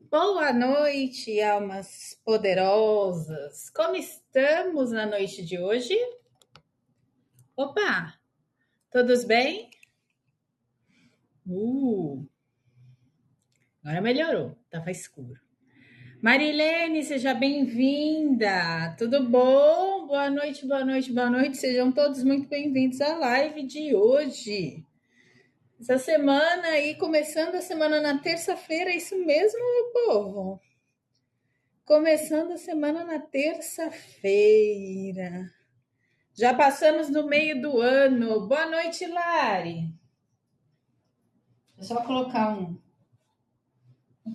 Boa noite, almas poderosas. Como estamos na noite de hoje? Opa, todos bem? Uh, Agora melhorou, tava escuro. Marilene, seja bem-vinda. Tudo bom? Boa noite, boa noite, boa noite. Sejam todos muito bem-vindos à live de hoje. Essa semana aí, começando a semana na terça-feira, é isso mesmo, meu povo? Começando a semana na terça-feira. Já passamos no meio do ano. Boa noite, Lari. Vou só colocar uma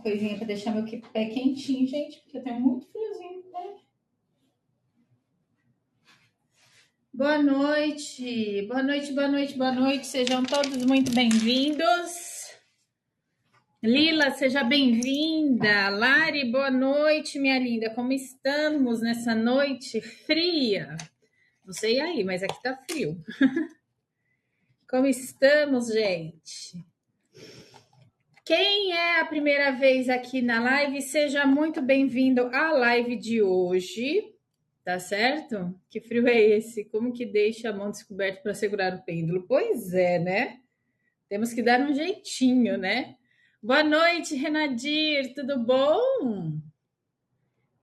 coisinha para deixar meu pé quentinho, gente, porque eu tenho muito friozinho, né? Boa noite, boa noite, boa noite, boa noite. Sejam todos muito bem-vindos. Lila, seja bem-vinda. Lari, boa noite, minha linda. Como estamos nessa noite fria? Não sei aí, mas aqui tá frio. Como estamos, gente? Quem é a primeira vez aqui na live, seja muito bem-vindo à live de hoje, tá certo? Que frio é esse? Como que deixa a mão descoberta para segurar o pêndulo? Pois é, né? Temos que dar um jeitinho, né? Boa noite, Renadir, tudo bom?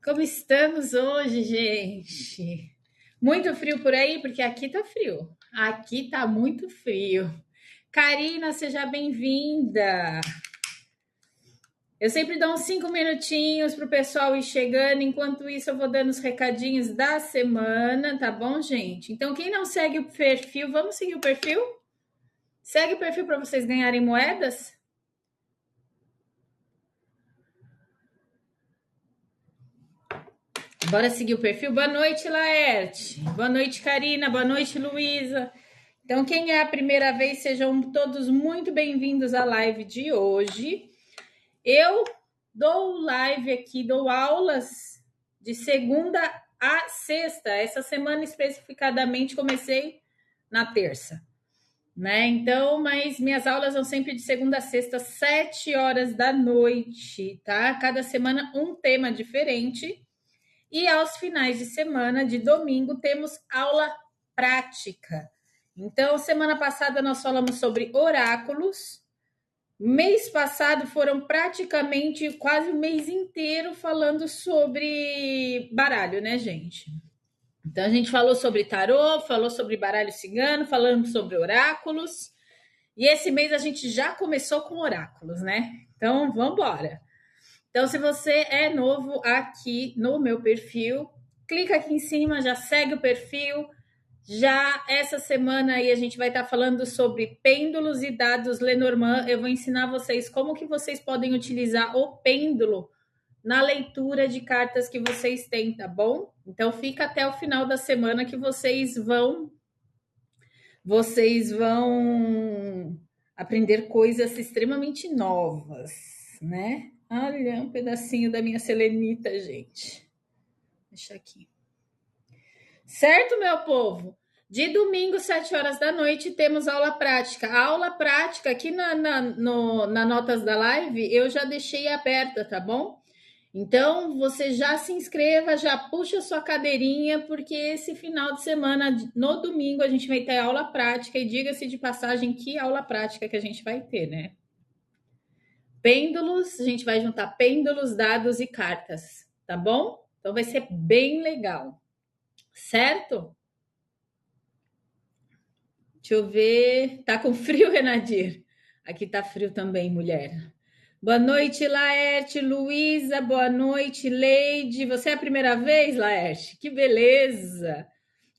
Como estamos hoje, gente? Muito frio por aí, porque aqui tá frio. Aqui tá muito frio. Karina, seja bem-vinda. Eu sempre dou uns 5 minutinhos para o pessoal ir chegando. Enquanto isso, eu vou dando os recadinhos da semana, tá bom, gente? Então, quem não segue o perfil, vamos seguir o perfil? Segue o perfil para vocês ganharem moedas? Bora seguir o perfil? Boa noite, Laerte. Boa noite, Karina. Boa noite, Luísa. Então, quem é a primeira vez, sejam todos muito bem-vindos à live de hoje. Eu dou live aqui, dou aulas de segunda a sexta. Essa semana especificadamente comecei na terça, né? Então, mas minhas aulas são sempre de segunda a sexta, 7 horas da noite, tá? Cada semana um tema diferente. E aos finais de semana, de domingo, temos aula prática. Então, semana passada nós falamos sobre oráculos. Mês passado foram praticamente quase o mês inteiro falando sobre baralho, né, gente? Então a gente falou sobre tarô, falou sobre baralho cigano, falamos sobre oráculos. E esse mês a gente já começou com oráculos, né? Então vamos embora. Então, se você é novo aqui no meu perfil, clica aqui em cima, já segue o perfil. Já essa semana aí a gente vai estar falando sobre pêndulos e dados Lenormand. Eu vou ensinar vocês como que vocês podem utilizar o pêndulo na leitura de cartas que vocês têm, tá bom? Então fica até o final da semana que vocês vão aprender coisas extremamente novas, né? Olha, um pedacinho da minha selenita, gente. Deixa aqui. Certo, meu povo? De domingo, 7 horas da noite, temos aula prática. A aula prática aqui na notas da live, eu já deixei aberta, tá bom? Então, você já se inscreva, já puxa sua cadeirinha, porque esse final de semana, no domingo, a gente vai ter aula prática. E diga-se de passagem, que aula prática que a gente vai ter, né? Pêndulos, a gente vai juntar pêndulos, dados e cartas, tá bom? Então, vai ser bem legal, certo? Deixa eu ver. Tá com frio, Renadir? Aqui tá frio também, mulher. Boa noite, Laerte, Luísa. Boa noite, Leide. Você é a primeira vez, Laerte? Que beleza.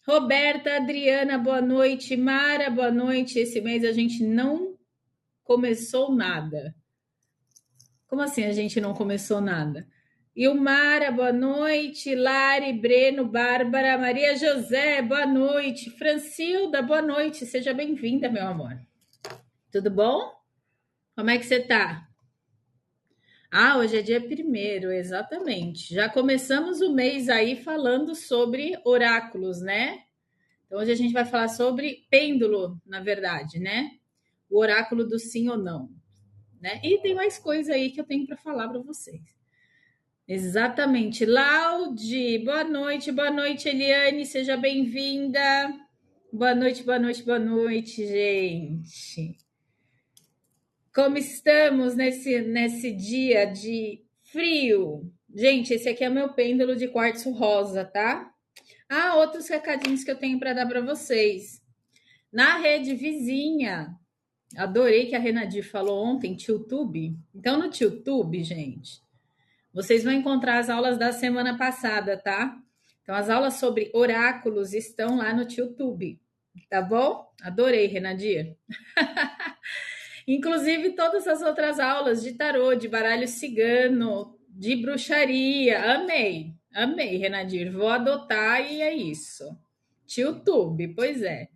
Roberta, Adriana, boa noite. Mara, boa noite. Esse mês a gente não começou nada. Como assim a gente não começou nada? Ilmara, boa noite. Lari, Breno, Bárbara, Maria José, boa noite. Francilda, boa noite. Seja bem-vinda, meu amor. Tudo bom? Como é que você tá? Ah, hoje é dia 1º, exatamente. Já começamos o mês aí falando sobre oráculos, né? Então hoje a gente vai falar sobre pêndulo, na verdade, né? O oráculo do sim ou não, né? E tem mais coisa aí que eu tenho para falar para vocês. Exatamente. Laude, boa noite, Eliane, seja bem-vinda. Boa noite, gente. Como estamos nesse dia de frio? Gente, esse aqui é meu pêndulo de quartzo rosa, tá? Ah, outros recadinhos que eu tenho para dar para vocês. Na rede vizinha, adorei que a Renadir falou ontem, TubeTube. Então, no TubeTube, gente, vocês vão encontrar as aulas da semana passada, tá? Então, as aulas sobre oráculos estão lá no TubeTube, tá bom? Adorei, Renadir. Inclusive, todas as outras aulas de tarô, de baralho cigano, de bruxaria. Amei, amei, Renadir. Vou adotar e é isso. TubeTube, pois é.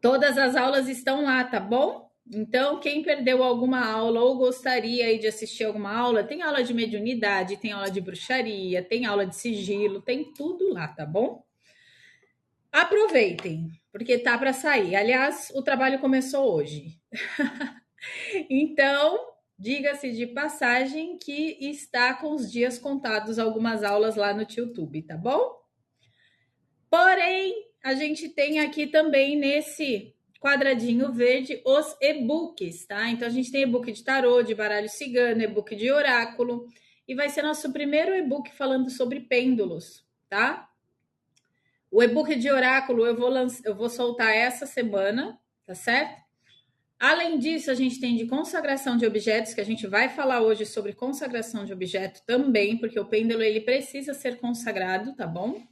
Todas as aulas estão lá, tá bom? Então, quem perdeu alguma aula ou gostaria aí de assistir alguma aula, tem aula de mediunidade, tem aula de bruxaria, tem aula de sigilo, tem tudo lá, tá bom? Aproveitem, porque tá para sair. Aliás, o trabalho começou hoje. Então, diga-se de passagem que está com os dias contados algumas aulas lá no YouTube, tá bom? Porém, a gente tem aqui também nesse quadradinho verde os e-books, tá? Então a gente tem e-book de tarô, de baralho cigano, e-book de oráculo, e vai ser nosso primeiro e-book falando sobre pêndulos, tá? O e-book de oráculo eu vou soltar essa semana, tá certo? Além disso, a gente tem de consagração de objetos, que a gente vai falar hoje sobre consagração de objeto também, porque o pêndulo ele precisa ser consagrado, tá bom?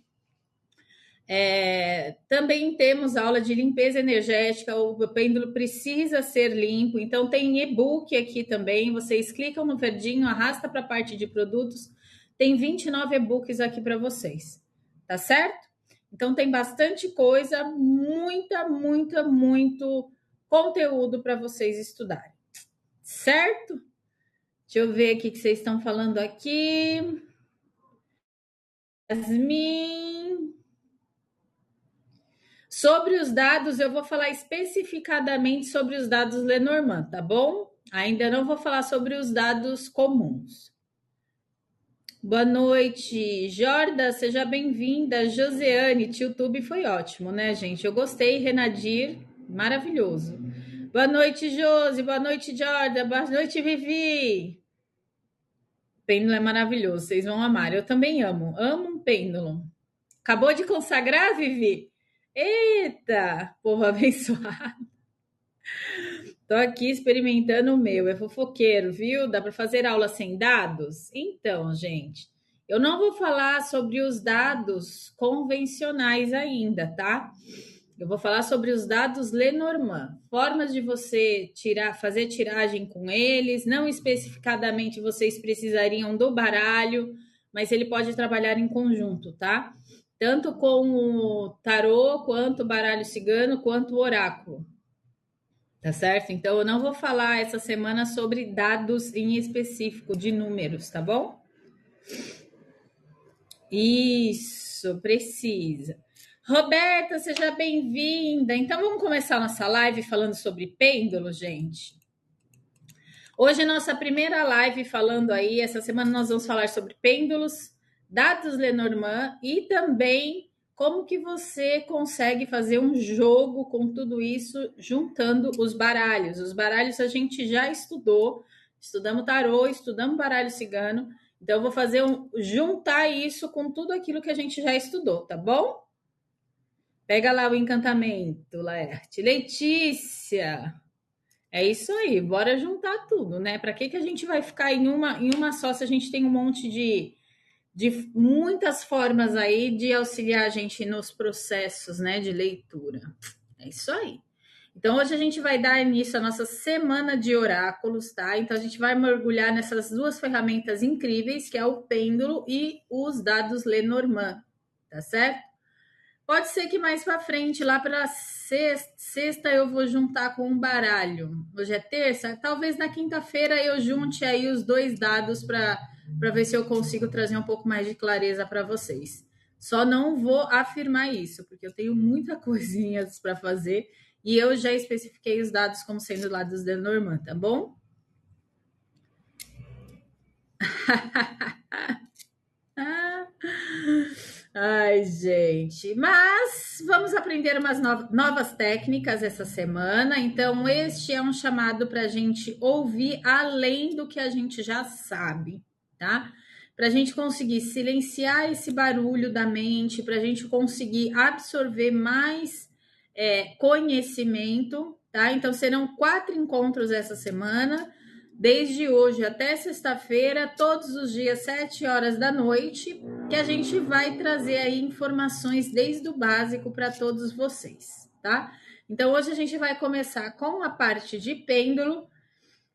Também temos aula de limpeza energética, o pêndulo precisa ser limpo, então tem e-book aqui também, vocês clicam no verdinho, arrasta para a parte de produtos, tem 29 e-books aqui para vocês, tá certo? Então tem bastante coisa, muito conteúdo para vocês estudarem, certo? Deixa eu ver o que vocês estão falando aqui. Yasmin. Sobre os dados, eu vou falar especificadamente sobre os dados Lenormand, tá bom? Ainda não vou falar sobre os dados comuns. Boa noite, Jorda, seja bem-vinda. Joseane, TubeTube foi ótimo, né, gente? Eu gostei, Renadir, maravilhoso. Boa noite, Josi, boa noite, Jorda, boa noite, Vivi. Pêndulo é maravilhoso, vocês vão amar. Eu também amo um pêndulo. Acabou de consagrar, Vivi? Eita, povo abençoado. Tô aqui experimentando o meu, é fofoqueiro, viu? Dá para fazer aula sem dados? Então, gente, eu não vou falar sobre os dados convencionais ainda, tá? Eu vou falar sobre os dados Lenormand, formas de você fazer tiragem com eles, não especificadamente vocês precisariam do baralho, mas ele pode trabalhar em conjunto, tá? Tanto com o tarô, quanto o baralho cigano, quanto o oráculo. Tá certo? Então, eu não vou falar essa semana sobre dados em específico, de números, tá bom? Isso, precisa. Roberta, seja bem-vinda. Então, vamos começar nossa live falando sobre pêndulo, gente? Hoje é nossa primeira live falando aí. Essa semana nós vamos falar sobre pêndulos, dados Lenormand e também como que você consegue fazer um jogo com tudo isso juntando os baralhos. Os baralhos a gente já estudou, estudamos tarô, estudamos baralho cigano. Então eu vou fazer juntar isso com tudo aquilo que a gente já estudou, tá bom? Pega lá o encantamento, Laerte. Letícia, é isso aí, bora juntar tudo, né? Para que a gente vai ficar em uma só se a gente tem um monte de muitas formas aí de auxiliar a gente nos processos, né, de leitura. É isso aí. Então, hoje a gente vai dar início à nossa semana de oráculos, tá? Então, a gente vai mergulhar nessas duas ferramentas incríveis, que é o pêndulo e os dados Lenormand, tá certo? Pode ser que mais para frente, lá para sexta, eu vou juntar com um baralho. Hoje é terça, talvez na quinta-feira eu junte aí os dois dados para ver se eu consigo trazer um pouco mais de clareza para vocês. Só não vou afirmar isso, porque eu tenho muita coisinhas para fazer e eu já especifiquei os dados como sendo dados de Lenormand, tá bom? Ai, gente. Mas vamos aprender umas novas técnicas essa semana. Então, este é um chamado para a gente ouvir além do que a gente já sabe, tá? Para a gente conseguir silenciar esse barulho da mente, para a gente conseguir absorver mais conhecimento, tá? Então, serão 4 encontros essa semana. Desde hoje até sexta-feira, todos os dias, 7 horas da noite, que a gente vai trazer aí informações desde o básico para todos vocês, tá? Então, hoje a gente vai começar com a parte de pêndulo,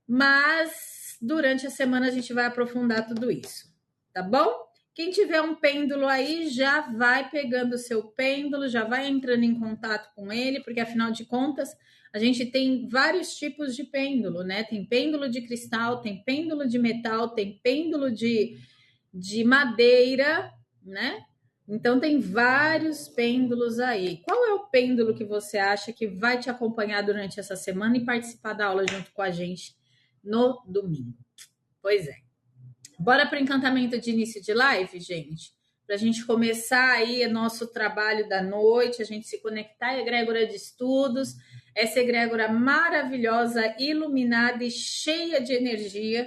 mas durante a semana a gente vai aprofundar tudo isso, tá bom? Quem tiver um pêndulo aí, já vai pegando o seu pêndulo, já vai entrando em contato com ele, porque afinal de contas, a gente tem vários tipos de pêndulo, né? Tem pêndulo de cristal, tem pêndulo de metal, tem pêndulo de madeira, né? Então tem vários pêndulos aí. Qual é o pêndulo que você acha que vai te acompanhar durante essa semana e participar da aula junto com a gente no domingo? Pois é. Bora para o encantamento de início de live, gente? Para a gente começar aí nosso trabalho da noite, a gente se conectar à egrégora de estudos, essa egrégora maravilhosa, iluminada e cheia de energia,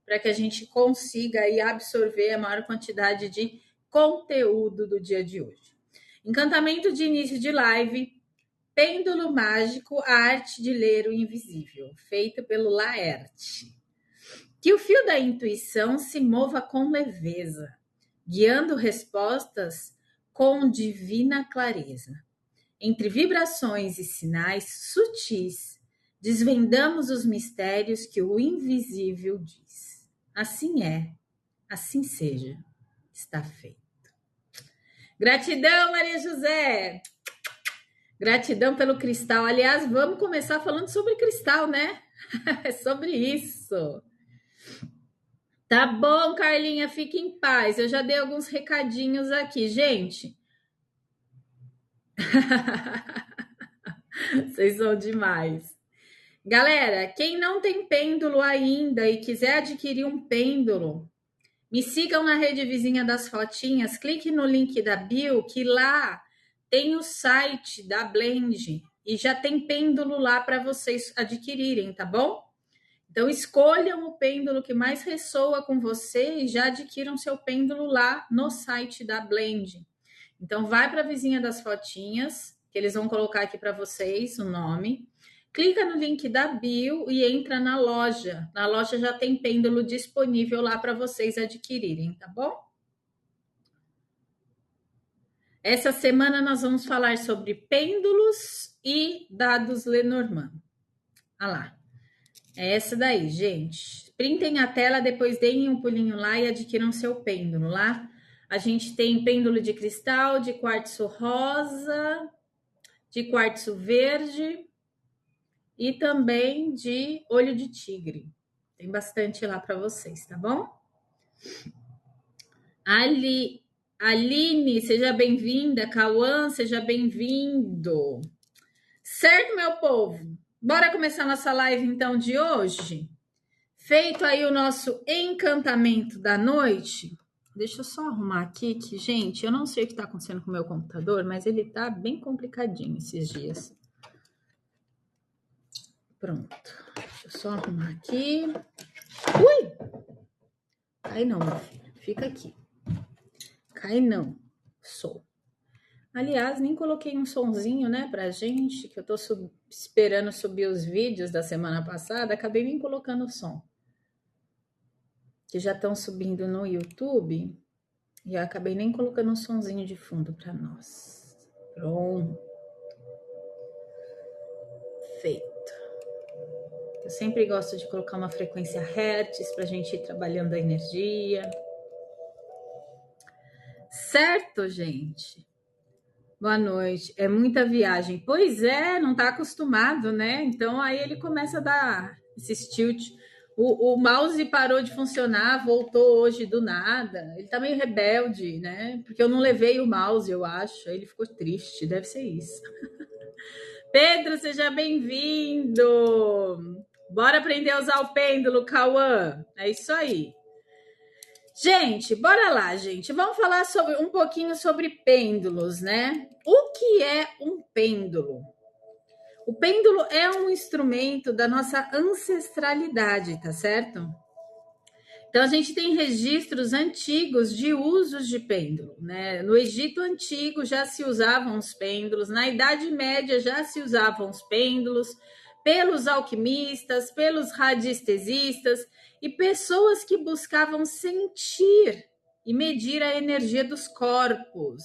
para que a gente consiga aí absorver a maior quantidade de conteúdo do dia de hoje. Encantamento de início de live, pêndulo mágico, a arte de ler o invisível, feito pelo Laerte. Que o fio da intuição se mova com leveza, guiando respostas com divina clareza. Entre vibrações e sinais sutis, desvendamos os mistérios que o invisível diz. Assim é, assim seja, está feito. Gratidão, Maria José! Gratidão pelo cristal. Aliás, vamos começar falando sobre cristal, né? É sobre isso. Tá bom, Carlinha, fique em paz. Eu já dei alguns recadinhos aqui, gente. Vocês são demais. Galera, quem não tem pêndulo ainda e quiser adquirir um pêndulo, me sigam na rede vizinha das fotinhas, clique no link da bio, que lá tem o site da Blend e já tem pêndulo lá para vocês adquirirem, tá bom? Então, escolham o pêndulo que mais ressoa com você e já adquiram seu pêndulo lá no site da Blend. Então, vai para a vizinha das fotinhas, que eles vão colocar aqui para vocês o nome. Clica no link da bio e entra na loja. Na loja já tem pêndulo disponível lá para vocês adquirirem, tá bom? Essa semana nós vamos falar sobre pêndulos e dados Lenormand. Olha lá. É essa daí, gente. Printem a tela, depois deem um pulinho lá e adquiram seu pêndulo lá. A gente tem pêndulo de cristal, de quartzo rosa, de quartzo verde e também de olho de tigre. Tem bastante lá para vocês, tá bom? Aline, seja bem-vinda. Cauã, seja bem-vindo. Certo, meu povo? Bora começar nossa live, então, de hoje? Feito aí o nosso encantamento da noite. Deixa eu só arrumar aqui, que, gente, eu não sei o que está acontecendo com o meu computador, mas ele tá bem complicadinho esses dias. Pronto. Deixa eu só arrumar aqui. Ui! Cai não, meu filho. Fica aqui. Cai não. Sou. Aliás, nem coloquei um sonzinho, né, pra gente, que eu tô esperando subir os vídeos da semana passada, acabei nem colocando o som. Que já estão subindo no YouTube, e eu acabei nem colocando um sonzinho de fundo para nós. Pronto. Feito. Eu sempre gosto de colocar uma frequência hertz para a gente ir trabalhando a energia. Certo, gente? Boa noite. É muita viagem. Pois é, não está acostumado, né? Então aí ele começa a dar esse tilt. O mouse parou de funcionar, voltou hoje do nada. Ele tá meio rebelde, né? Porque eu não levei o mouse, eu acho. Ele ficou triste, deve ser isso. Pedro, seja bem-vindo! Bora aprender a usar o pêndulo, Cauã. É isso aí. Gente, bora lá, gente. Vamos falar um pouquinho sobre pêndulos, né? O que é um pêndulo? O pêndulo é um instrumento da nossa ancestralidade, tá certo? Então, a gente tem registros antigos de usos de pêndulo, né? No Egito Antigo já se usavam os pêndulos, na Idade Média já se usavam os pêndulos, pelos alquimistas, pelos radiestesistas e pessoas que buscavam sentir e medir a energia dos corpos.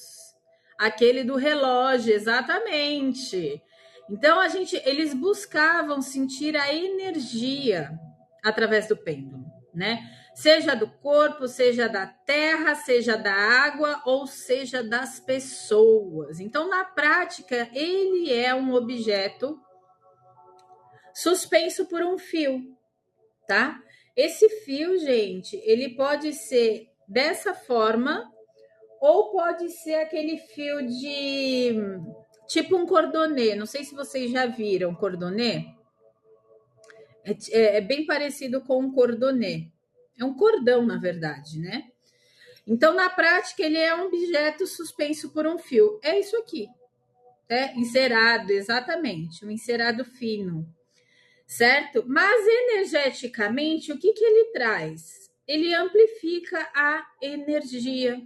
Aquele do relógio, exatamente. Então, eles buscavam sentir a energia através do pêndulo, né? Seja do corpo, seja da terra, seja da água ou seja das pessoas. Então, na prática, ele é um objeto suspenso por um fio, tá? Esse fio, gente, ele pode ser dessa forma ou pode ser aquele fio de tipo um cordonê. Não sei se vocês já viram cordonê. É bem parecido com um cordonê. É um cordão, na verdade, né? Então, na prática, ele é um objeto suspenso por um fio. É isso aqui, encerado, exatamente, um encerado fino, certo? Mas, energeticamente, o que ele traz? Ele amplifica a energia,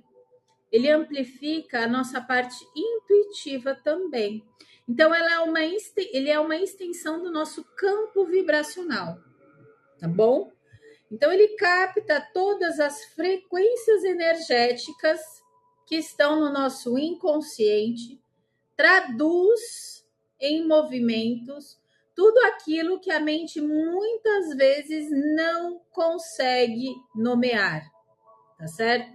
ele amplifica a nossa parte intuitiva também. Então, ele é uma extensão do nosso campo vibracional, tá bom? Então, ele capta todas as frequências energéticas que estão no nosso inconsciente, traduz em movimentos tudo aquilo que a mente muitas vezes não consegue nomear, tá certo?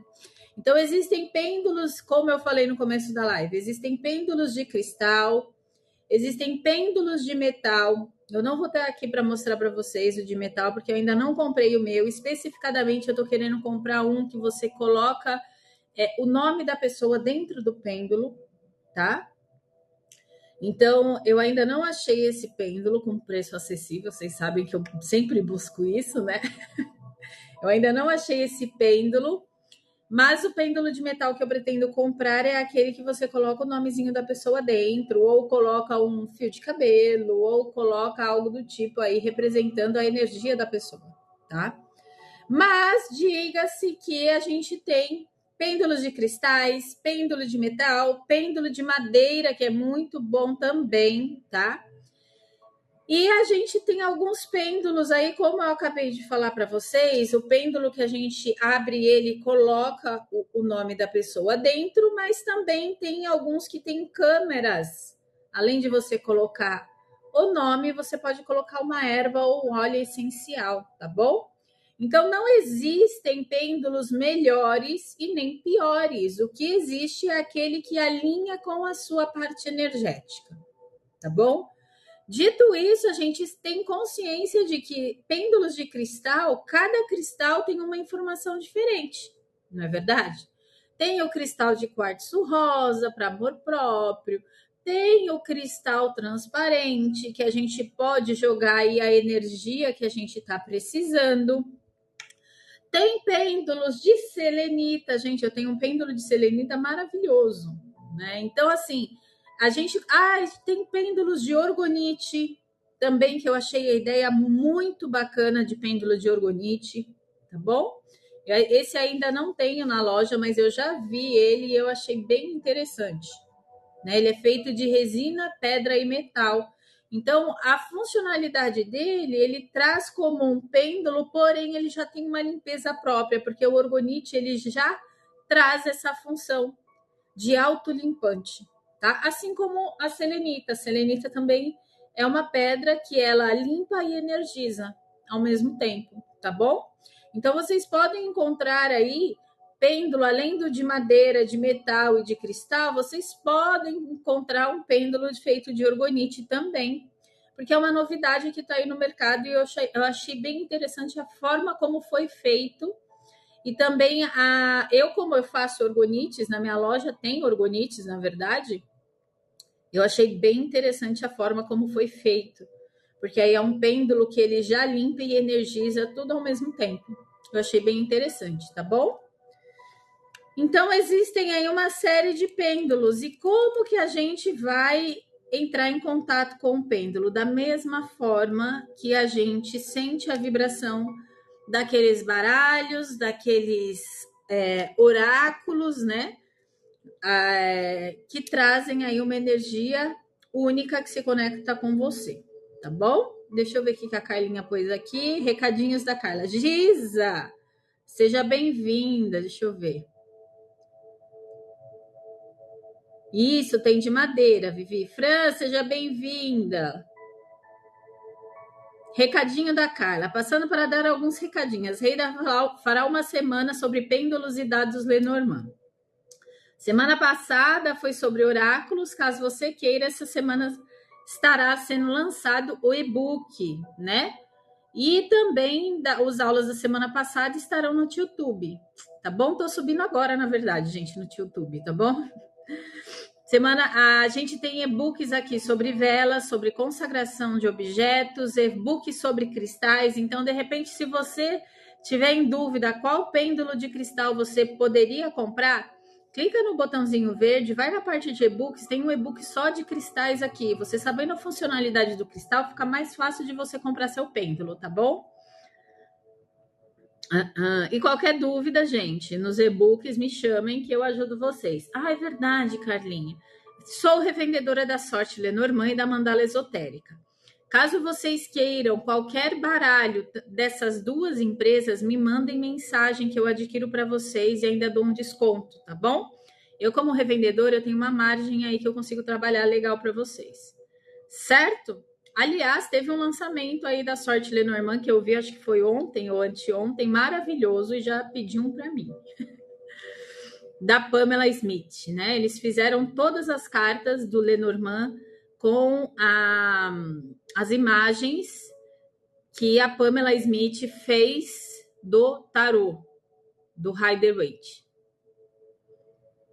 Então, existem pêndulos, como eu falei no começo da live, existem pêndulos de cristal, existem pêndulos de metal. Eu não vou estar aqui para mostrar para vocês o de metal, porque eu ainda não comprei o meu. Especificadamente, eu estou querendo comprar um que você coloca o nome da pessoa dentro do pêndulo, tá? Então, eu ainda não achei esse pêndulo com preço acessível. Vocês sabem que eu sempre busco isso, né? Eu ainda não achei esse pêndulo. Mas o pêndulo de metal que eu pretendo comprar é aquele que você coloca o nomezinho da pessoa dentro, ou coloca um fio de cabelo, ou coloca algo do tipo aí representando a energia da pessoa, tá? Mas diga-se que a gente tem pêndulos de cristais, pêndulo de metal, pêndulo de madeira, que é muito bom também, tá? E a gente tem alguns pêndulos aí, como eu acabei de falar para vocês, o pêndulo que a gente abre ele coloca o nome da pessoa dentro, mas também tem alguns que tem câmeras. Além de você colocar o nome, você pode colocar uma erva ou um óleo essencial, tá bom? Então, não existem pêndulos melhores e nem piores. O que existe é aquele que alinha com a sua parte energética, tá bom? Dito isso, a gente tem consciência de que pêndulos de cristal, cada cristal tem uma informação diferente, não é verdade? Tem o cristal de quartzo rosa para amor próprio, tem o cristal transparente, que a gente pode jogar aí a energia que a gente está precisando. Tem pêndulos de selenita, gente, eu tenho um pêndulo de selenita maravilhoso, né? Então, assim, a gente... tem pêndulos de orgonite também, que eu achei a ideia muito bacana de pêndulo de orgonite, tá bom? Esse ainda não tenho na loja, mas eu já vi ele e eu achei bem interessante, né? Ele é feito de resina, pedra e metal. Então, a funcionalidade dele, ele traz como um pêndulo, porém ele já tem uma limpeza própria, porque o orgonite ele já traz essa função de autolimpante, tá? Assim como a selenita. A selenita também é uma pedra que ela limpa e energiza ao mesmo tempo, tá bom? Então, vocês podem encontrar aí pêndulo, além do de madeira, de metal e de cristal, vocês podem encontrar um pêndulo feito de orgonite também, porque é uma novidade que está aí no mercado e eu achei bem interessante a forma como foi feito. E também, como eu faço orgonites, na minha loja tem orgonites, na verdade, eu achei bem interessante a forma como foi feito, porque aí é um pêndulo que ele já limpa e energiza tudo ao mesmo tempo, Eu achei bem interessante, tá bom? Então, existem aí uma série de pêndulos. E como que a gente vai entrar em contato com o pêndulo? Da mesma forma que a gente sente a vibração daqueles baralhos, daqueles oráculos, né? Que trazem aí uma energia única que se conecta com você, tá bom? Deixa eu ver o que a Carlinha pôs aqui. Recadinhos da Carla. Giza, seja bem-vinda. Deixa eu ver. Isso, tem de madeira, Vivi. Fran, seja bem-vinda. Recadinho da Carla. Passando para dar alguns recadinhos. Reida fará uma semana sobre pêndulos e dados Lenormand. Semana passada foi sobre oráculos. Caso você queira, essa semana estará sendo lançado o e-book, né? E também as aulas da semana passada estarão no YouTube, tá bom? Tô subindo agora, na verdade, gente, no YouTube, tá bom? A gente tem e-books aqui sobre velas, sobre consagração de objetos, e-books sobre cristais. Então, de repente, se você tiver em dúvida qual pêndulo de cristal você poderia comprar, clica no botãozinho verde, vai na parte de e-books, tem um e-book só de cristais aqui. Você sabendo a funcionalidade do cristal, fica mais fácil de você comprar seu pêndulo, tá bom? E qualquer dúvida, gente, nos e-books me chamem que eu ajudo vocês. Ah, é verdade, Carlinha. Sou revendedora da Sorte Lenormand e da Mandala Esotérica. Caso vocês queiram qualquer baralho dessas duas empresas, me mandem mensagem que eu adquiro para vocês e ainda dou um desconto, tá bom? Eu, como revendedora, eu tenho uma margem aí que eu consigo trabalhar legal para vocês. Certo? Aliás, teve um lançamento aí da Sorte Lenormand que eu vi, acho que foi ontem ou anteontem, maravilhoso, e já pedi um para mim. Da Pamela Smith, né? Eles fizeram todas as cartas do Lenormand com as imagens que a Pamela Smith fez do tarô, do Rider-Waite.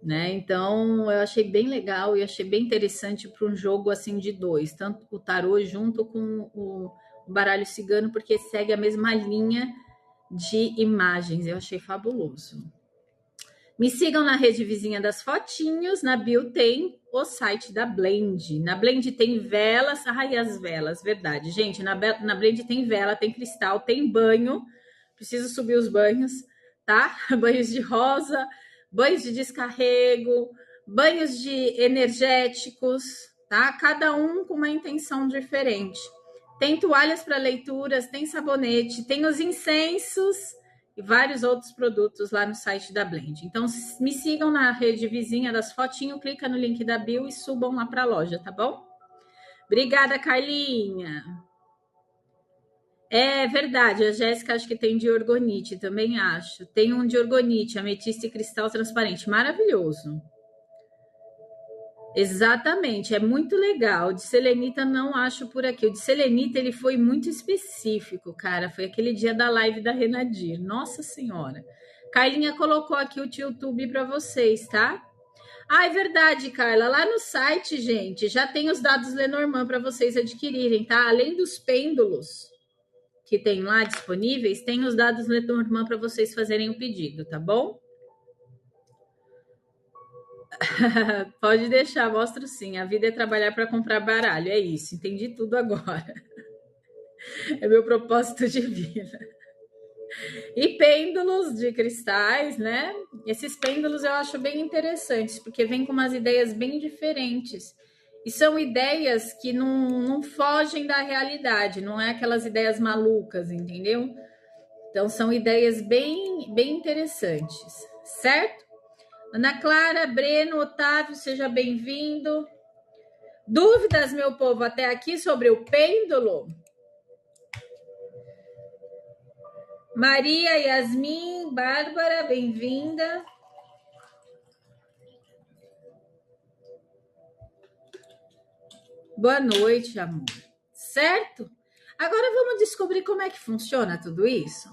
Né? Então, eu achei bem legal e achei bem interessante para um jogo assim de dois, tanto o tarô junto com o baralho cigano, porque segue a mesma linha de imagens. Eu achei fabuloso. Me sigam na rede vizinha das fotinhos, na bio tem o site da Blend. Na Blend tem velas, ai, as velas, verdade. Gente, na Blend tem vela, tem cristal, tem banho, preciso subir os banhos, tá? Banhos de rosa, banhos de descarrego, banhos de energéticos, tá? Cada um com uma intenção diferente. Tem toalhas para leituras, tem sabonete, tem os incensos e vários outros produtos lá no site da Blend. Então, me sigam na rede vizinha das fotinhos, clica no link da bio e subam lá para a loja, tá bom? Obrigada, Carlinha. É verdade, a Jéssica acho que tem de orgonite, também acho. Tem um de orgonite, ametista e cristal transparente, maravilhoso. Exatamente, é muito legal. O de selenita não acho por aqui. O de selenita ele foi muito específico, cara. Foi aquele dia da live da Renadir. Nossa Senhora. Carlinha colocou aqui o YouTube para vocês, tá? Ah, é verdade, Carla. Lá no site, gente, já tem os dados Lenormand para vocês adquirirem, tá? Além dos pêndulos que tem lá disponíveis, tem os dados Lenormand para vocês fazerem o pedido, tá bom? Pode deixar, mostro sim. A vida é trabalhar para comprar baralho, é isso. Entendi tudo agora. É meu propósito de vida. E pêndulos de cristais, né? Esses pêndulos eu acho bem interessantes, porque vem com umas ideias bem diferentes. E são ideias que não fogem da realidade, não é aquelas ideias malucas, entendeu? Então, são ideias bem interessantes, certo? Ana Clara, Breno, Otávio, seja bem-vindo. Dúvidas, meu povo, até aqui sobre o pêndulo? Maria, Yasmin, Bárbara, bem-vinda. Boa noite, amor. Certo? Agora vamos descobrir como é que funciona tudo isso?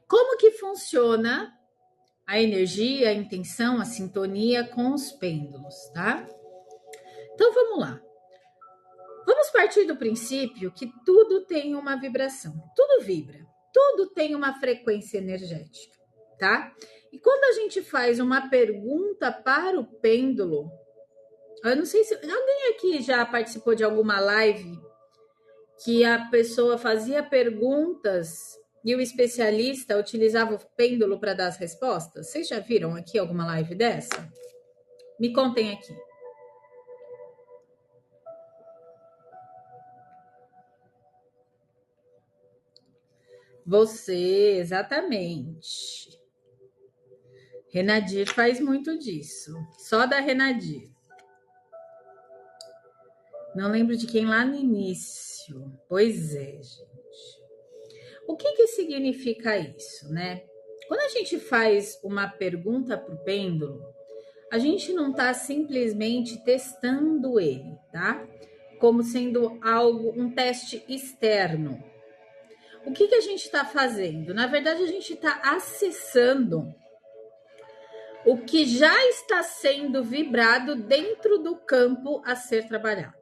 Como que funciona a energia, a intenção, a sintonia com os pêndulos, tá? Então vamos lá. Vamos Vamos partir do princípio que tudo tem uma vibração, tudo vibra, tudo tem uma frequência energética, tá? E quando a gente faz uma pergunta para o pêndulo, eu não sei se alguém aqui já participou de alguma live que a pessoa fazia perguntas e o especialista utilizava o pêndulo para dar as respostas? Vocês já viram aqui alguma live dessa? Me contem aqui. Você, exatamente. Renadir faz muito disso. Só da Renadir. Não lembro de quem lá no início. Pois é, gente. O que significa isso, né? Quando a gente faz uma pergunta para o pêndulo, a gente não está simplesmente testando ele, tá? Como sendo algo, um teste externo. O que a gente está fazendo? Na verdade, a gente está acessando o que já está sendo vibrado dentro do campo a ser trabalhado,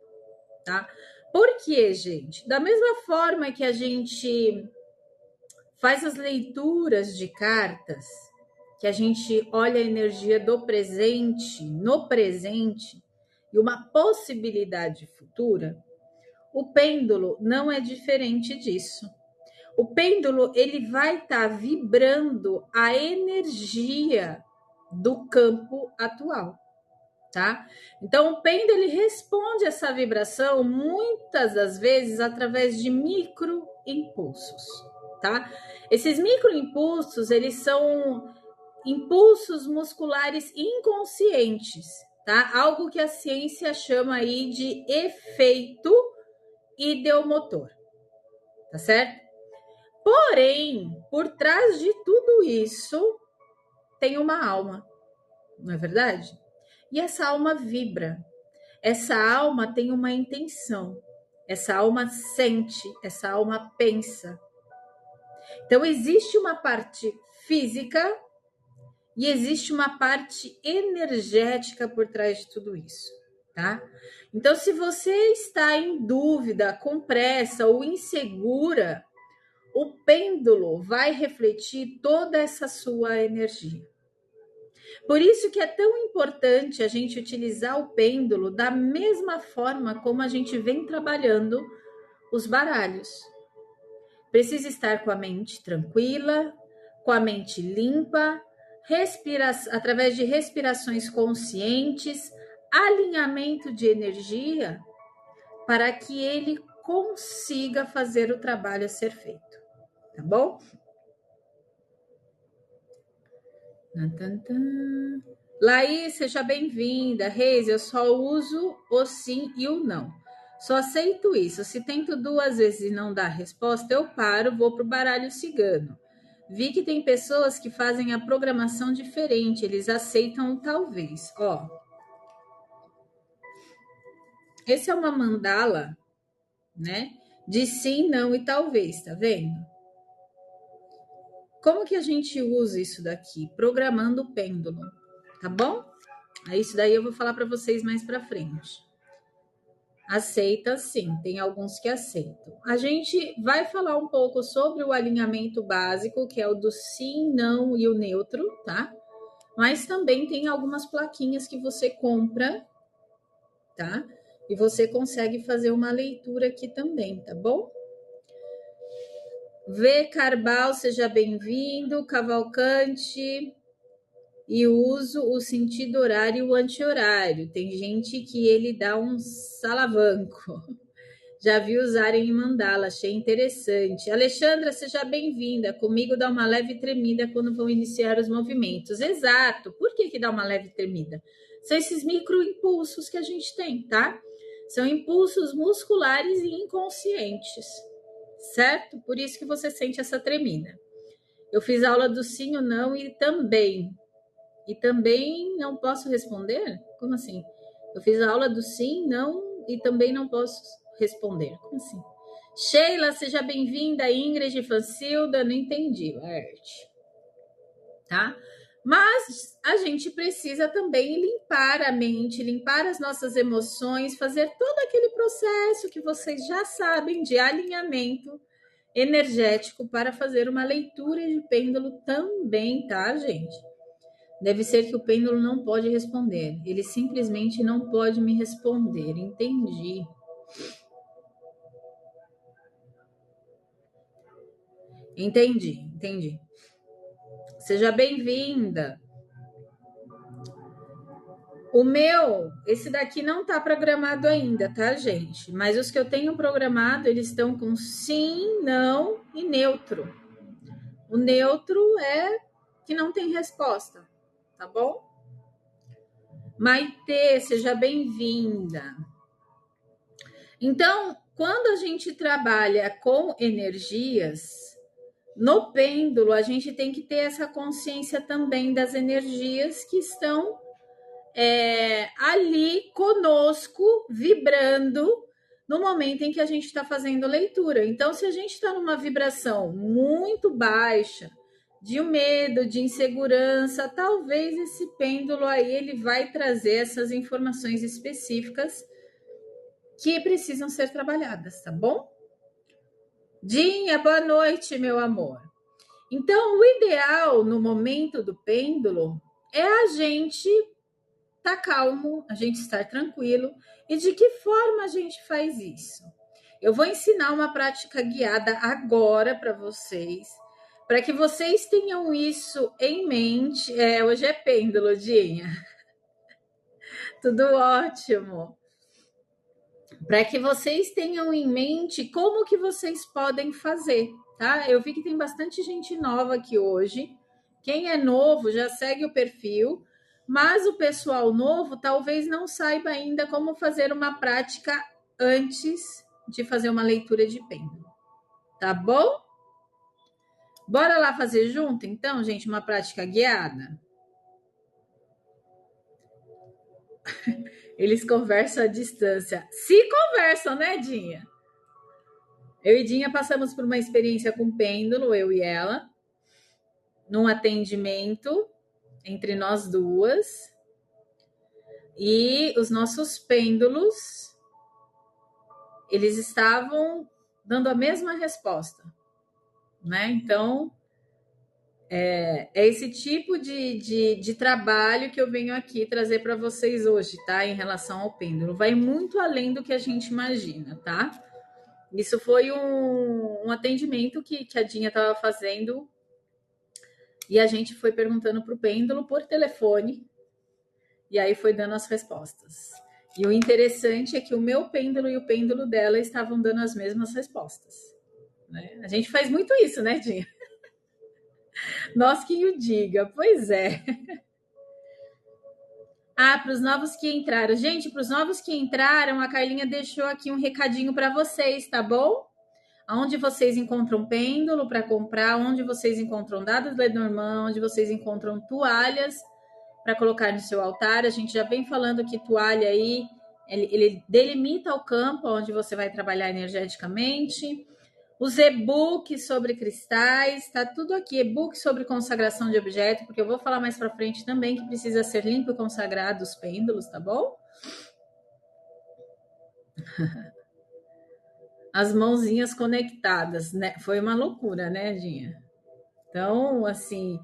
tá? Por quê, gente? Da mesma forma que a gente faz as leituras de cartas, que a gente olha a energia do presente, no presente, e uma possibilidade futura, o pêndulo não é diferente disso. O pêndulo, ele vai estar vibrando a energia do campo atual, tá? Então, o pêndulo, ele responde essa vibração muitas das vezes através de microimpulsos, tá? Esses microimpulsos, eles são impulsos musculares inconscientes, tá? Algo que a ciência chama aí de efeito ideomotor, tá certo? Porém, por trás de tudo isso, tem uma alma, não é verdade? E essa alma vibra, essa alma tem uma intenção, essa alma sente, essa alma pensa. Então, existe uma parte física e existe uma parte energética por trás de tudo isso, tá? Então, se você está em dúvida, com pressa ou insegura, o pêndulo vai refletir toda essa sua energia. Por isso que é tão importante a gente utilizar o pêndulo da mesma forma como a gente vem trabalhando os baralhos. Precisa estar com a mente tranquila, com a mente limpa, através de respirações conscientes, alinhamento de energia, para que ele consiga fazer o trabalho a ser feito. Tá bom? Laís, seja bem-vinda. Reis, eu só uso o sim e o não. Só aceito isso. Se tento 2 vezes e não dá resposta, eu paro, vou pro baralho cigano. Vi que tem pessoas que fazem a programação diferente. Eles aceitam talvez. Ó. Esse é uma mandala, né? De sim, não e talvez, tá vendo? Como que a gente usa isso daqui? Programando o pêndulo, tá bom? Isso daí eu vou falar para vocês mais para frente. Aceita sim, tem alguns que aceitam. A gente vai falar um pouco sobre o alinhamento básico, que é o do sim, não e o neutro, tá? Mas também tem algumas plaquinhas que você compra, tá? E você consegue fazer uma leitura aqui também, tá bom? V. Carbal, seja bem-vindo. Cavalcante. E uso o sentido horário e o anti-horário. Tem gente que ele dá um salavanco. Já vi usarem em mandala, achei interessante. Alexandra, seja bem-vinda. Comigo dá uma leve tremida quando vão iniciar os movimentos. Exato. Por que dá uma leve tremida? São esses microimpulsos que a gente tem, tá? São impulsos musculares e inconscientes, certo? Por isso que você sente essa tremida. Eu fiz aula do sim ou não e também não posso responder? Como assim? Eu fiz a aula do sim, não e também não posso responder. Como assim? Sheila, seja bem-vinda. Ingrid, Fancilda, não entendi. Arte. Tá? Mas a gente precisa também limpar a mente, limpar as nossas emoções, fazer todo aquele processo que vocês já sabem de alinhamento energético para fazer uma leitura de pêndulo também, tá, gente? Deve ser que o pêndulo não pode responder. Ele simplesmente não pode me responder. Entendi. Entendi. Seja bem-vinda. O meu, esse daqui não tá programado ainda, tá, gente? Mas os que eu tenho programado, eles estão com sim, não e neutro. O neutro é que não tem resposta, tá bom? Maitê, seja bem-vinda. Então, quando a gente trabalha com energias, no pêndulo, a gente tem que ter essa consciência também das energias que estão ali conosco, vibrando no momento em que a gente está fazendo leitura. Então, se a gente está numa vibração muito baixa, de medo, de insegurança, talvez esse pêndulo aí ele vai trazer essas informações específicas que precisam ser trabalhadas, tá bom? Dinha, boa noite, meu amor. Então, o ideal no momento do pêndulo é a gente estar calmo, a gente estar tranquilo. E de que forma a gente faz isso? Eu vou ensinar uma prática guiada agora para vocês, para que vocês tenham isso em mente. Hoje é pêndulo, Dinha. Tudo ótimo. Para que vocês tenham em mente como que vocês podem fazer, tá? Eu vi que tem bastante gente nova aqui hoje. Quem é novo já segue o perfil, mas o pessoal novo talvez não saiba ainda como fazer uma prática antes de fazer uma leitura de pêndulo, tá bom? Bora lá fazer junto, então, gente, uma prática guiada? Eles conversam à distância. Se conversam, né, Dinha? Eu e Dinha passamos por uma experiência com pêndulo, eu e ela, num atendimento entre nós duas. E os nossos pêndulos, eles estavam dando a mesma resposta, né? Então, é esse tipo de trabalho que eu venho aqui trazer para vocês hoje, tá? Em relação ao pêndulo. Vai muito além do que a gente imagina, tá? Isso foi um atendimento que a Dinha estava fazendo e a gente foi perguntando para o pêndulo por telefone e aí foi dando as respostas. E o interessante é que o meu pêndulo e o pêndulo dela estavam dando as mesmas respostas, né? A gente faz muito isso, né, Dinha? Nós que o diga, pois é. Ah, para os novos que entraram. Gente, para os novos que entraram, a Carlinha deixou aqui um recadinho para vocês, tá bom? Onde vocês encontram pêndulo para comprar, onde vocês encontram dados de Lenormand, onde vocês encontram toalhas para colocar no seu altar. A gente já vem falando que toalha aí, ele delimita o campo onde você vai trabalhar energeticamente. Os e-books sobre cristais, tá tudo aqui. E-book sobre consagração de objeto, porque eu vou falar mais para frente também que precisa ser limpo e consagrado os pêndulos, tá bom? As mãozinhas conectadas, né? Foi uma loucura, né, Dinha? Então, assim,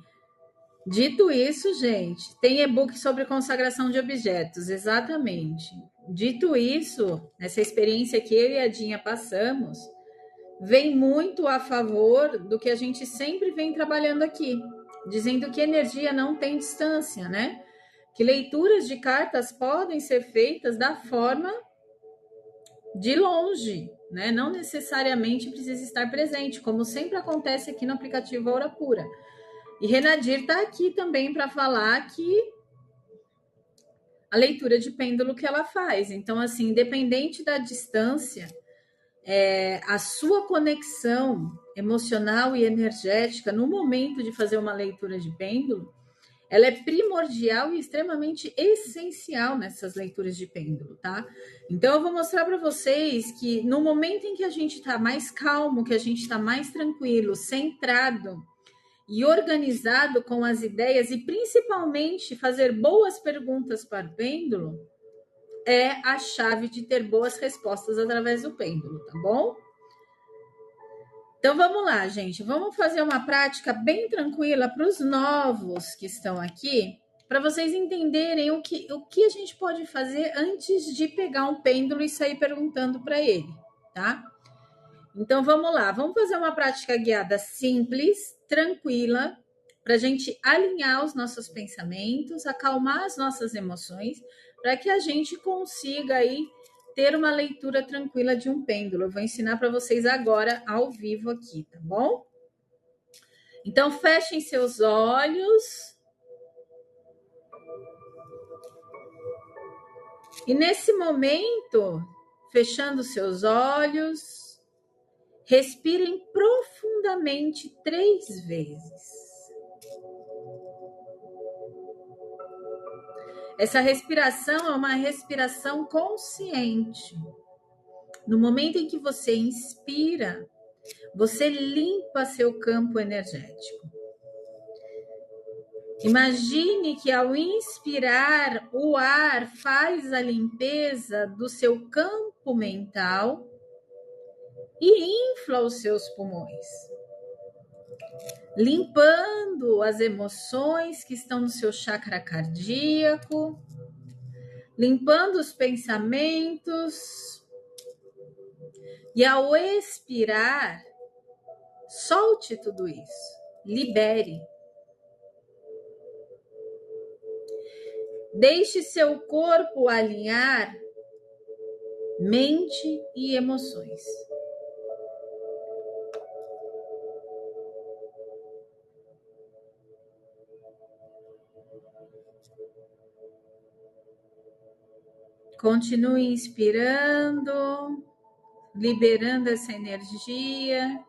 dito isso, gente, tem e-book sobre consagração de objetos, exatamente. Dito isso, essa experiência que eu e a Dinha passamos, vem muito a favor do que a gente sempre vem trabalhando aqui, dizendo que energia não tem distância, né? Que leituras de cartas podem ser feitas da forma de longe, né? Não necessariamente precisa estar presente, como sempre acontece aqui no aplicativo Aura Pura. E Renadir está aqui também para falar que a leitura de pêndulo que ela faz. Então, assim, independente da distância, a sua conexão emocional e energética no momento de fazer uma leitura de pêndulo, ela é primordial e extremamente essencial nessas leituras de pêndulo, tá? Então, eu vou mostrar para vocês que no momento em que a gente está mais calmo, que a gente está mais tranquilo, centrado, e organizado com as ideias e principalmente fazer boas perguntas para o pêndulo é a chave de ter boas respostas através do pêndulo, tá bom? Então vamos lá, gente. Vamos fazer uma prática bem tranquila para os novos que estão aqui, para vocês entenderem o que a gente pode fazer antes de pegar um pêndulo e sair perguntando para ele, tá? Então vamos lá, vamos fazer uma prática guiada simples, tranquila, para a gente alinhar os nossos pensamentos, acalmar as nossas emoções, para que a gente consiga aí ter uma leitura tranquila de um pêndulo. Eu vou ensinar para vocês agora ao vivo aqui, tá bom? Então fechem seus olhos. E nesse momento, fechando seus olhos, respirem profundamente 3 vezes. Essa respiração é uma respiração consciente. No momento em que você inspira, você limpa seu campo energético. Imagine que ao inspirar, o ar faz a limpeza do seu campo mental e infla os seus pulmões, limpando as emoções que estão no seu chakra cardíaco, limpando os pensamentos. E ao expirar, solte tudo isso, libere. Deixe seu corpo alinhar mente e emoções. Continue inspirando, liberando essa energia,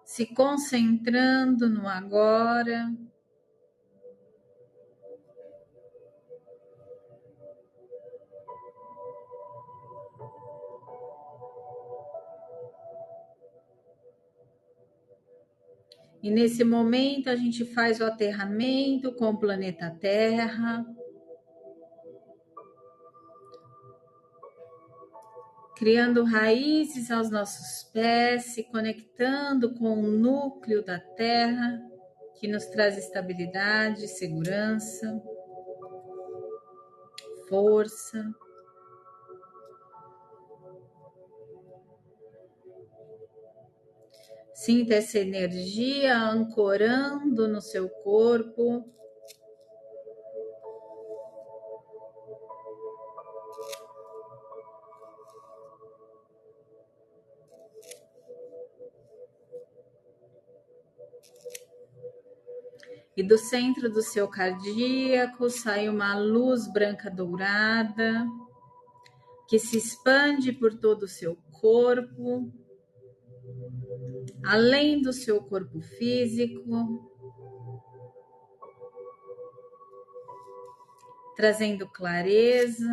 se concentrando no agora. E nesse momento a gente faz o aterramento com o planeta Terra, criando raízes aos nossos pés, se conectando com o núcleo da Terra, que nos traz estabilidade, segurança, força. Sinta essa energia ancorando no seu corpo. E do centro do seu cardíaco sai uma luz branca dourada que se expande por todo o seu corpo, além do seu corpo físico, trazendo clareza,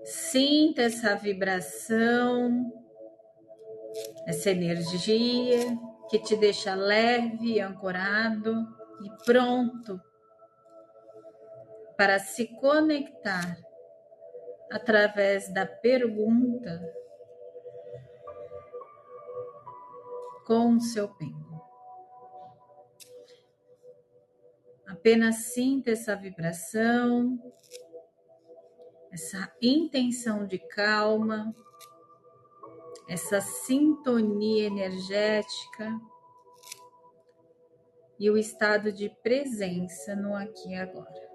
sinta essa vibração, essa energia que te deixa leve, ancorado e pronto para se conectar através da pergunta com o seu pêndulo. Apenas sinta essa vibração, essa intenção de calma, essa sintonia energética e o estado de presença no aqui e agora.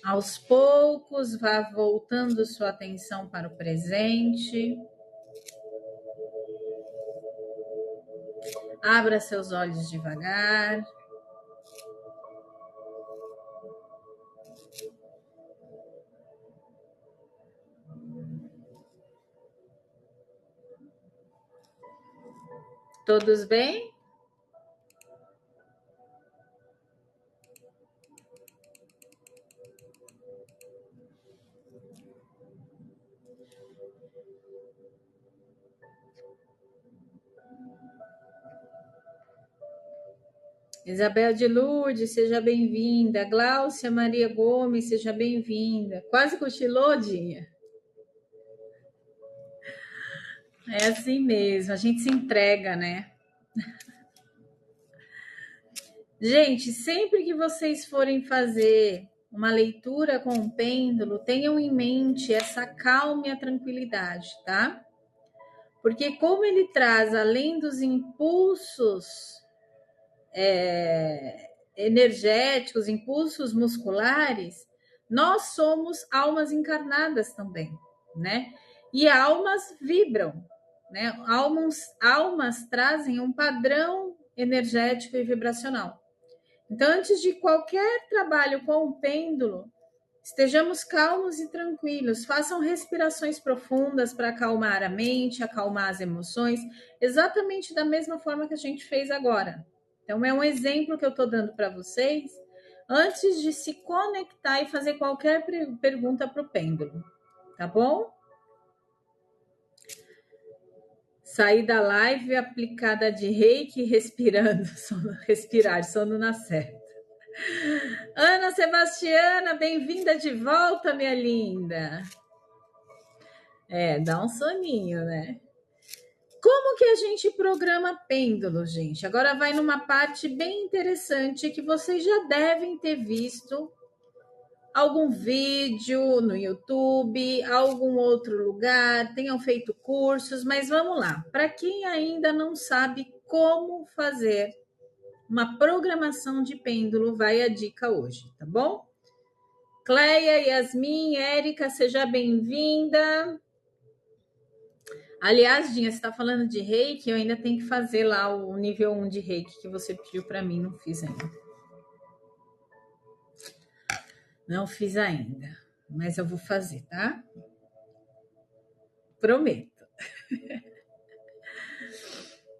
Aos poucos, vá voltando sua atenção para o presente. Abra seus olhos devagar. Todos bem? Isabel de Lourdes, seja bem-vinda. Gláucia Maria Gomes, seja bem-vinda. Quase cochilou, Dinha? É assim mesmo, a gente se entrega, né? Gente, sempre que vocês forem fazer uma leitura com o pêndulo, tenham em mente essa calma e a tranquilidade, tá? Porque como ele traz, além dos impulsos energéticos, impulsos musculares, nós somos almas encarnadas também, né? E almas vibram, né? Almas trazem um padrão energético e vibracional. Então, antes de qualquer trabalho com o pêndulo, estejamos calmos e tranquilos, façam respirações profundas para acalmar a mente, acalmar as emoções, exatamente da mesma forma que a gente fez agora. Então, é um exemplo que eu estou dando para vocês, antes de se conectar e fazer qualquer pergunta para o pêndulo, tá bom? Sair da live aplicada de reiki, respirando, respirar, sono na certa. Ana Sebastiana, bem-vinda de volta, minha linda. Dá um soninho, né? Como que a gente programa pêndulo, gente? Agora vai numa parte bem interessante que vocês já devem ter visto algum vídeo no YouTube, algum outro lugar, tenham feito cursos, mas vamos lá. Para quem ainda não sabe como fazer uma programação de pêndulo, vai a dica hoje, tá bom? Cleia, Yasmin, Érica, seja bem-vinda. Aliás, Dinha, você está falando de reiki, eu ainda tenho que fazer lá o nível 1 de reiki que você pediu para mim, não fiz ainda. Não fiz ainda, mas eu vou fazer, tá? Prometo.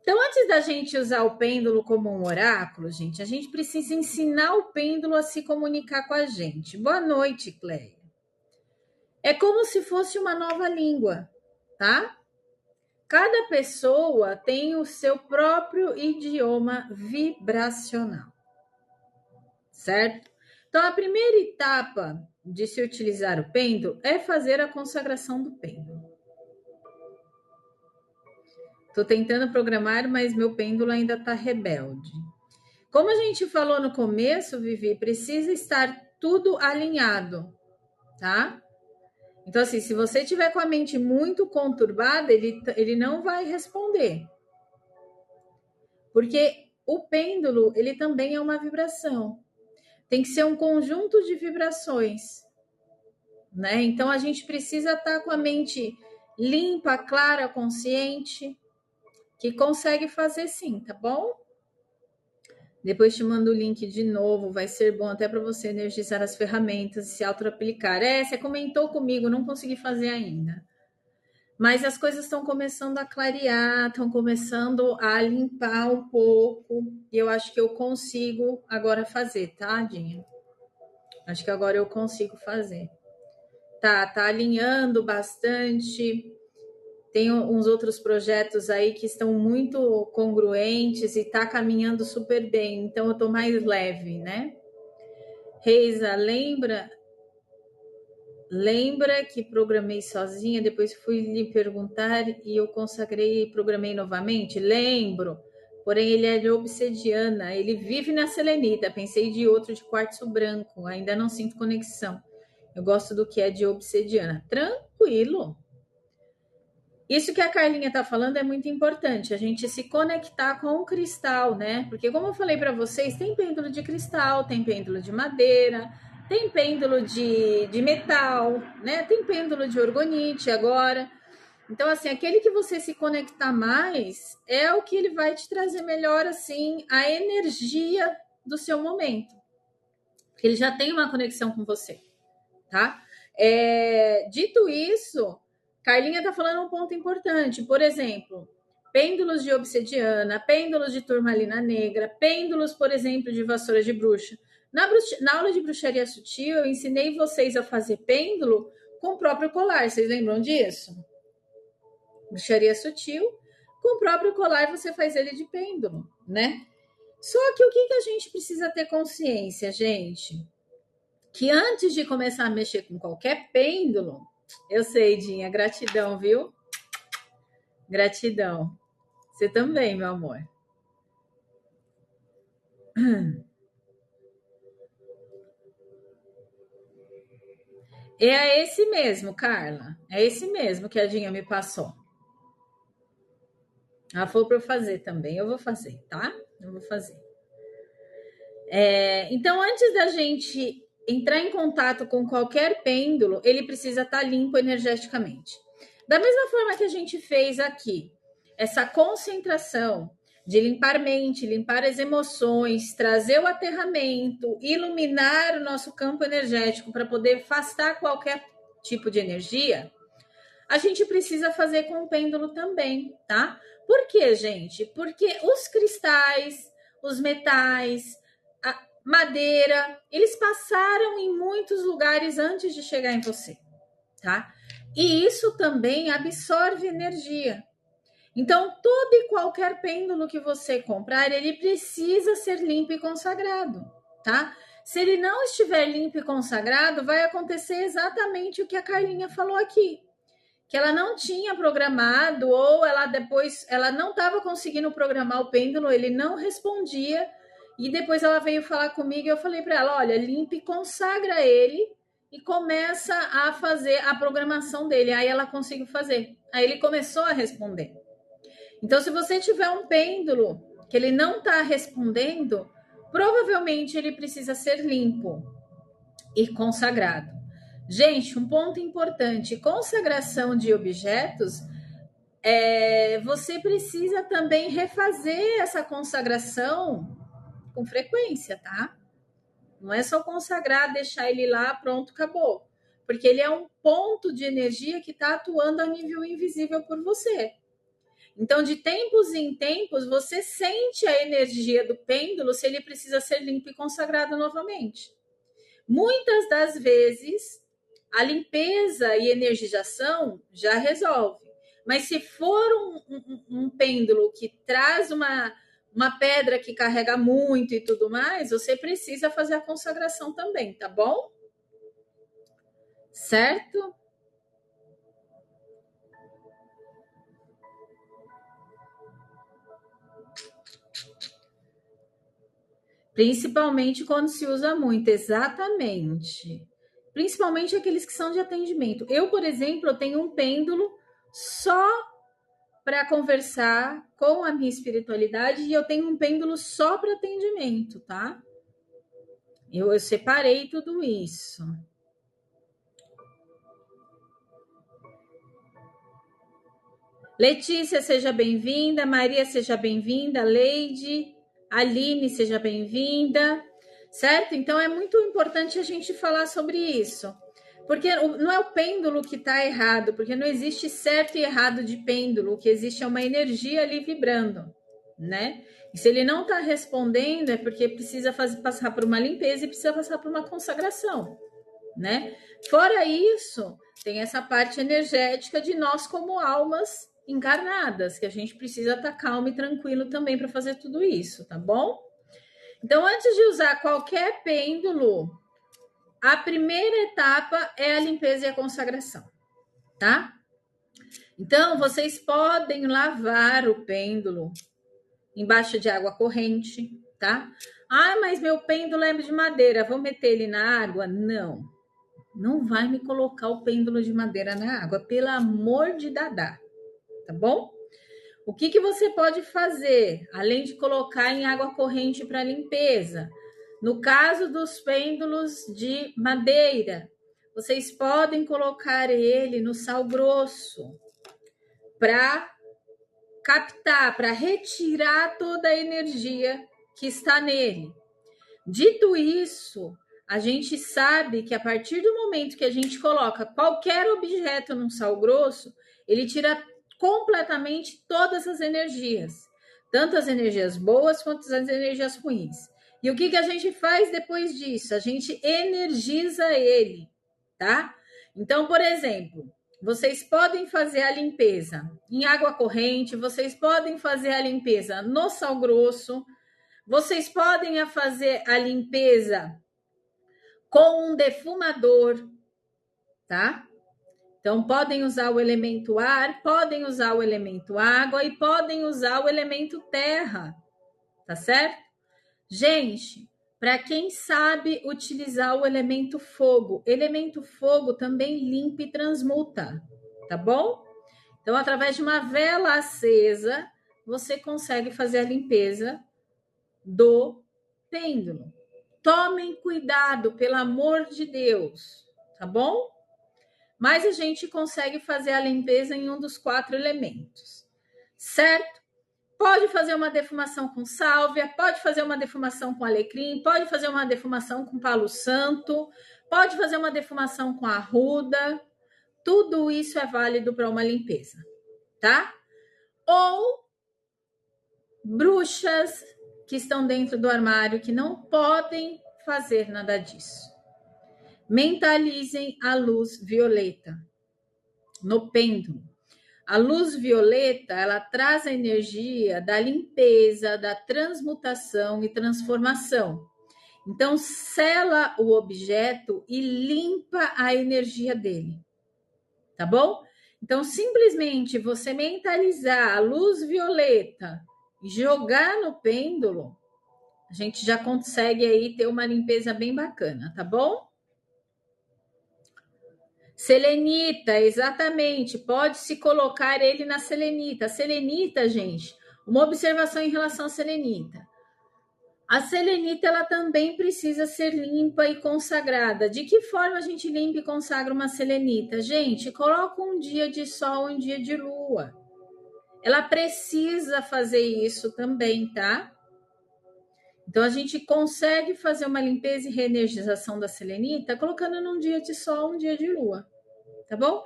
Então, antes da gente usar o pêndulo como um oráculo, gente, a gente precisa ensinar o pêndulo a se comunicar com a gente. Boa noite, Cleia. É como se fosse uma nova língua, tá? Cada pessoa tem o seu próprio idioma vibracional, certo? Então, a primeira etapa de se utilizar o pêndulo é fazer a consagração do pêndulo. Estou tentando programar, mas meu pêndulo ainda está rebelde. Como a gente falou no começo, Vivi, precisa estar tudo alinhado, tá? Então, assim, se você tiver com a mente muito conturbada, ele não vai responder. Porque o pêndulo, ele também é uma vibração. Tem que ser um conjunto de vibrações, né? Então, a gente precisa estar com a mente limpa, clara, consciente, que consegue fazer sim, tá bom? Depois te mando o link de novo, vai ser bom até para você energizar as ferramentas e se auto-aplicar. Você comentou comigo, não consegui fazer ainda. Mas as coisas estão começando a clarear, estão começando a limpar um pouco. E eu acho que eu consigo agora fazer, tá, Dinha? Acho que agora eu consigo fazer. Tá alinhando bastante. Tem uns outros projetos aí que estão muito congruentes e tá caminhando super bem. Então eu tô mais leve, né? Reisa, lembra que programei sozinha, depois fui lhe perguntar e eu consagrei e programei novamente? Lembro, porém ele é de obsidiana, ele vive na selenita, pensei de outro de quartzo branco, ainda não sinto conexão. Eu gosto do que é de obsidiana. Tranquilo. Isso que a Carlinha está falando é muito importante, a gente se conectar com o cristal, né? Porque como eu falei para vocês, tem pêndulo de cristal, tem pêndulo de madeira, tem pêndulo de metal, né? Tem pêndulo de orgonite agora. Então, assim, aquele que você se conectar mais é o que ele vai te trazer melhor, assim, a energia do seu momento. Porque ele já tem uma conexão com você, tá? Dito isso, Carlinha está falando um ponto importante. Por exemplo, pêndulos de obsidiana, pêndulos de turmalina negra, pêndulos, por exemplo, de vassoura de bruxa. Na aula de bruxaria sutil, eu ensinei vocês a fazer pêndulo com o próprio colar. Vocês lembram disso? Bruxaria sutil, com o próprio colar você faz ele de pêndulo, né? Só que o que a gente precisa ter consciência, gente? Que antes de começar a mexer com qualquer pêndulo, eu sei, Dinha, gratidão, viu? Gratidão. Você também, meu amor. É esse mesmo, Carla. É esse mesmo que a Dinha me passou. Ela falou para eu fazer também. Eu vou fazer, tá? Eu vou fazer. Então, antes da gente entrar em contato com qualquer pêndulo, ele precisa estar limpo energeticamente. Da mesma forma que a gente fez aqui, essa concentração de limpar mente, limpar as emoções, trazer o aterramento, iluminar o nosso campo energético para poder afastar qualquer tipo de energia, a gente precisa fazer com o pêndulo também, tá? Por quê, gente? Porque os cristais, os metais, a madeira, eles passaram em muitos lugares antes de chegar em você, tá? E isso também absorve energia. Então, todo e qualquer pêndulo que você comprar, ele precisa ser limpo e consagrado, tá? Se ele não estiver limpo e consagrado, vai acontecer exatamente o que a Carlinha falou aqui, que ela não tinha programado, ou ela não estava conseguindo programar o pêndulo, ele não respondia, e depois ela veio falar comigo e eu falei para ela, olha, limpa e consagra ele e começa a fazer a programação dele. Aí ela conseguiu fazer. Aí ele começou a responder. Então, se você tiver um pêndulo que ele não está respondendo, provavelmente ele precisa ser limpo e consagrado. Gente, um ponto importante, consagração de objetos, você precisa também refazer essa consagração com frequência, tá? Não é só consagrar, deixar ele lá, pronto, acabou. Porque ele é um ponto de energia que está atuando a nível invisível por você. Então, de tempos em tempos, você sente a energia do pêndulo se ele precisa ser limpo e consagrado novamente. Muitas das vezes, a limpeza e energização já resolve. Mas se for um pêndulo que traz uma pedra que carrega muito e tudo mais, você precisa fazer a consagração também, tá bom? Certo? Principalmente quando se usa muito, exatamente. Principalmente aqueles que são de atendimento. Eu, por exemplo, eu tenho um pêndulo só para conversar com a minha espiritualidade e eu tenho um pêndulo só para atendimento, tá? Eu separei tudo isso. Letícia, seja bem-vinda. Maria, seja bem-vinda. Leide, Aline, seja bem-vinda. Certo? Então, é muito importante a gente falar sobre isso. Porque não é o pêndulo que está errado, porque não existe certo e errado de pêndulo. O que existe é uma energia ali vibrando, né? E se ele não está respondendo, é porque precisa passar por uma limpeza e precisa passar por uma consagração, né? Fora isso, tem essa parte energética de nós como almas encarnadas, que a gente precisa estar calmo e tranquilo também para fazer tudo isso, tá bom? Então, antes de usar qualquer pêndulo, a primeira etapa é a limpeza e a consagração, tá? Então, vocês podem lavar o pêndulo embaixo de água corrente, tá? Ah, mas meu pêndulo é de madeira, vou meter ele na água? Não. Não vai me colocar o pêndulo de madeira na água, pelo amor de Dadá, tá bom? O que você pode fazer, além de colocar em água corrente para limpeza? No caso dos pêndulos de madeira, vocês podem colocar ele no sal grosso para captar, para retirar toda a energia que está nele. Dito isso, a gente sabe que a partir do momento que a gente coloca qualquer objeto num sal grosso, ele tira completamente todas as energias, tanto as energias boas quanto as energias ruins. E o que a gente faz depois disso? A gente energiza ele, tá? Então, por exemplo, vocês podem fazer a limpeza em água corrente, vocês podem fazer a limpeza no sal grosso, vocês podem fazer a limpeza com um defumador, tá? Então, podem usar o elemento ar, podem usar o elemento água e podem usar o elemento terra, tá certo? Gente, para quem sabe utilizar o elemento fogo também limpa e transmuta, tá bom? Então, através de uma vela acesa, você consegue fazer a limpeza do pêndulo. Tomem cuidado, pelo amor de Deus, tá bom? Mas a gente consegue fazer a limpeza em um dos 4 elementos, certo? Pode fazer uma defumação com sálvia, pode fazer uma defumação com alecrim, pode fazer uma defumação com palo santo, pode fazer uma defumação com arruda. Tudo isso é válido para uma limpeza, tá? Ou bruxas que estão dentro do armário que não podem fazer nada disso. Mentalizem a luz violeta no pêndulo. A luz violeta, ela traz a energia da limpeza, da transmutação e transformação. Então, sela o objeto e limpa a energia dele, tá bom? Então, simplesmente você mentalizar a luz violeta e jogar no pêndulo, a gente já consegue aí ter uma limpeza bem bacana, tá bom? Selenita, exatamente, pode-se colocar ele na selenita. A selenita, gente, uma observação em relação à selenita. A selenita, ela também precisa ser limpa e consagrada. De que forma a gente limpa e consagra uma selenita? Gente, coloca um dia de sol, um dia de lua. Ela precisa fazer isso também, tá? Então, a gente consegue fazer uma limpeza e reenergização da selenita colocando num dia de sol, um dia de lua. Tá bom?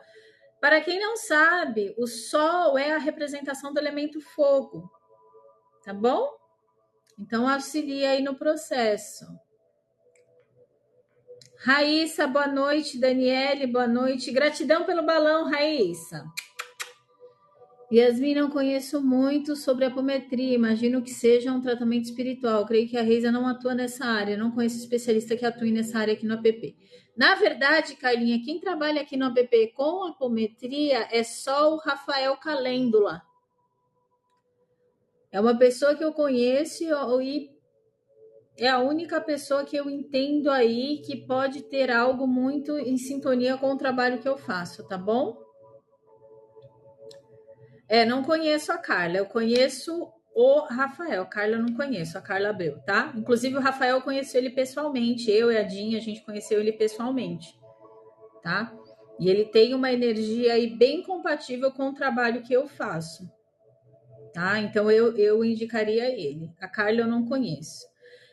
Para quem não sabe, o sol é a representação do elemento fogo, tá bom? Então, auxilia aí no processo. Raíssa, boa noite. Daniele, boa noite. Gratidão pelo balão, Raíssa. Yasmin, não conheço muito sobre apometria, imagino que seja um tratamento espiritual. Creio que a Reisa não atua nessa área, não conheço especialista que atue nessa área aqui no app. Na verdade, Carlinha, quem trabalha aqui no app com apometria é só o Rafael Calêndula. É uma pessoa que eu conheço e é a única pessoa que eu entendo aí que pode ter algo muito em sintonia com o trabalho que eu faço, tá bom? Não conheço a Carla, eu conheço o Rafael. Carla eu não conheço, a Carla Abreu, tá? Inclusive o Rafael conheceu ele pessoalmente, eu e a Dinha, a gente conheceu ele pessoalmente, tá? E ele tem uma energia aí bem compatível com o trabalho que eu faço, tá? Então eu indicaria ele. A Carla eu não conheço.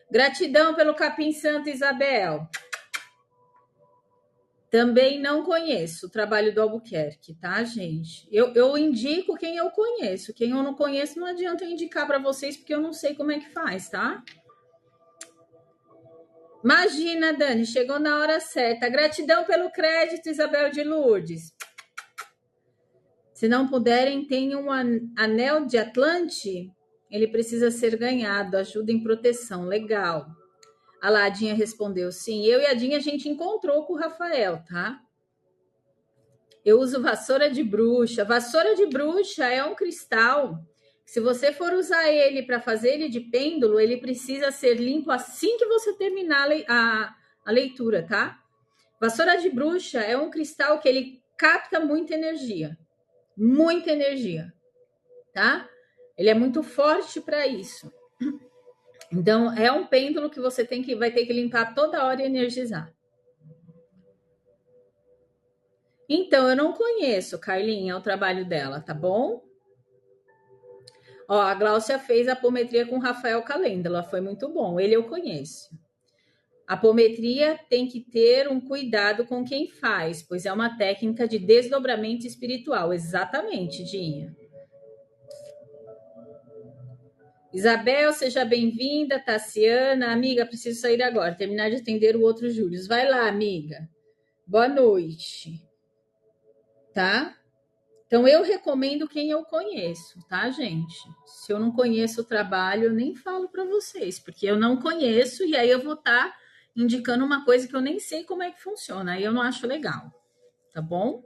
Gratidão pelo Capim Santo, Isabel. Também não conheço o trabalho do Albuquerque, tá, gente? Eu indico quem eu conheço. Quem eu não conheço, não adianta eu indicar para vocês, porque eu não sei como é que faz, tá? Imagina, Dani, chegou na hora certa. Gratidão pelo crédito, Isabel de Lourdes. Se não puderem, tem um anel de Atlante. Ele precisa ser ganhado. Ajuda em proteção. Legal. A Ladinha respondeu sim. Eu e a Dinha, a gente encontrou com o Rafael, tá? Eu uso vassoura de bruxa. Vassoura de bruxa é um cristal. Se você for usar ele para fazer ele de pêndulo, ele precisa ser limpo assim que você terminar a leitura, tá? Vassoura de bruxa é um cristal que ele capta muita energia, tá? Ele é muito forte para isso. Então, é um pêndulo que você vai ter que limpar toda hora e energizar. Então, eu não conheço, Carlinha, o trabalho dela, tá bom? Ó, a Gláucia fez a apometria com o Rafael Calêndula, foi muito bom. Ele eu conheço. A apometria tem que ter um cuidado com quem faz, pois é uma técnica de desdobramento espiritual. Exatamente, Dinha. Isabel, seja bem-vinda. Tassiana, amiga, preciso sair agora, terminar de atender o outro Júlio. Vai lá, amiga. Boa noite. Tá? Então, eu recomendo quem eu conheço, tá, gente? Se eu não conheço o trabalho, eu nem falo para vocês, porque eu não conheço e aí eu vou estar indicando uma coisa que eu nem sei como é que funciona, aí eu não acho legal, tá bom?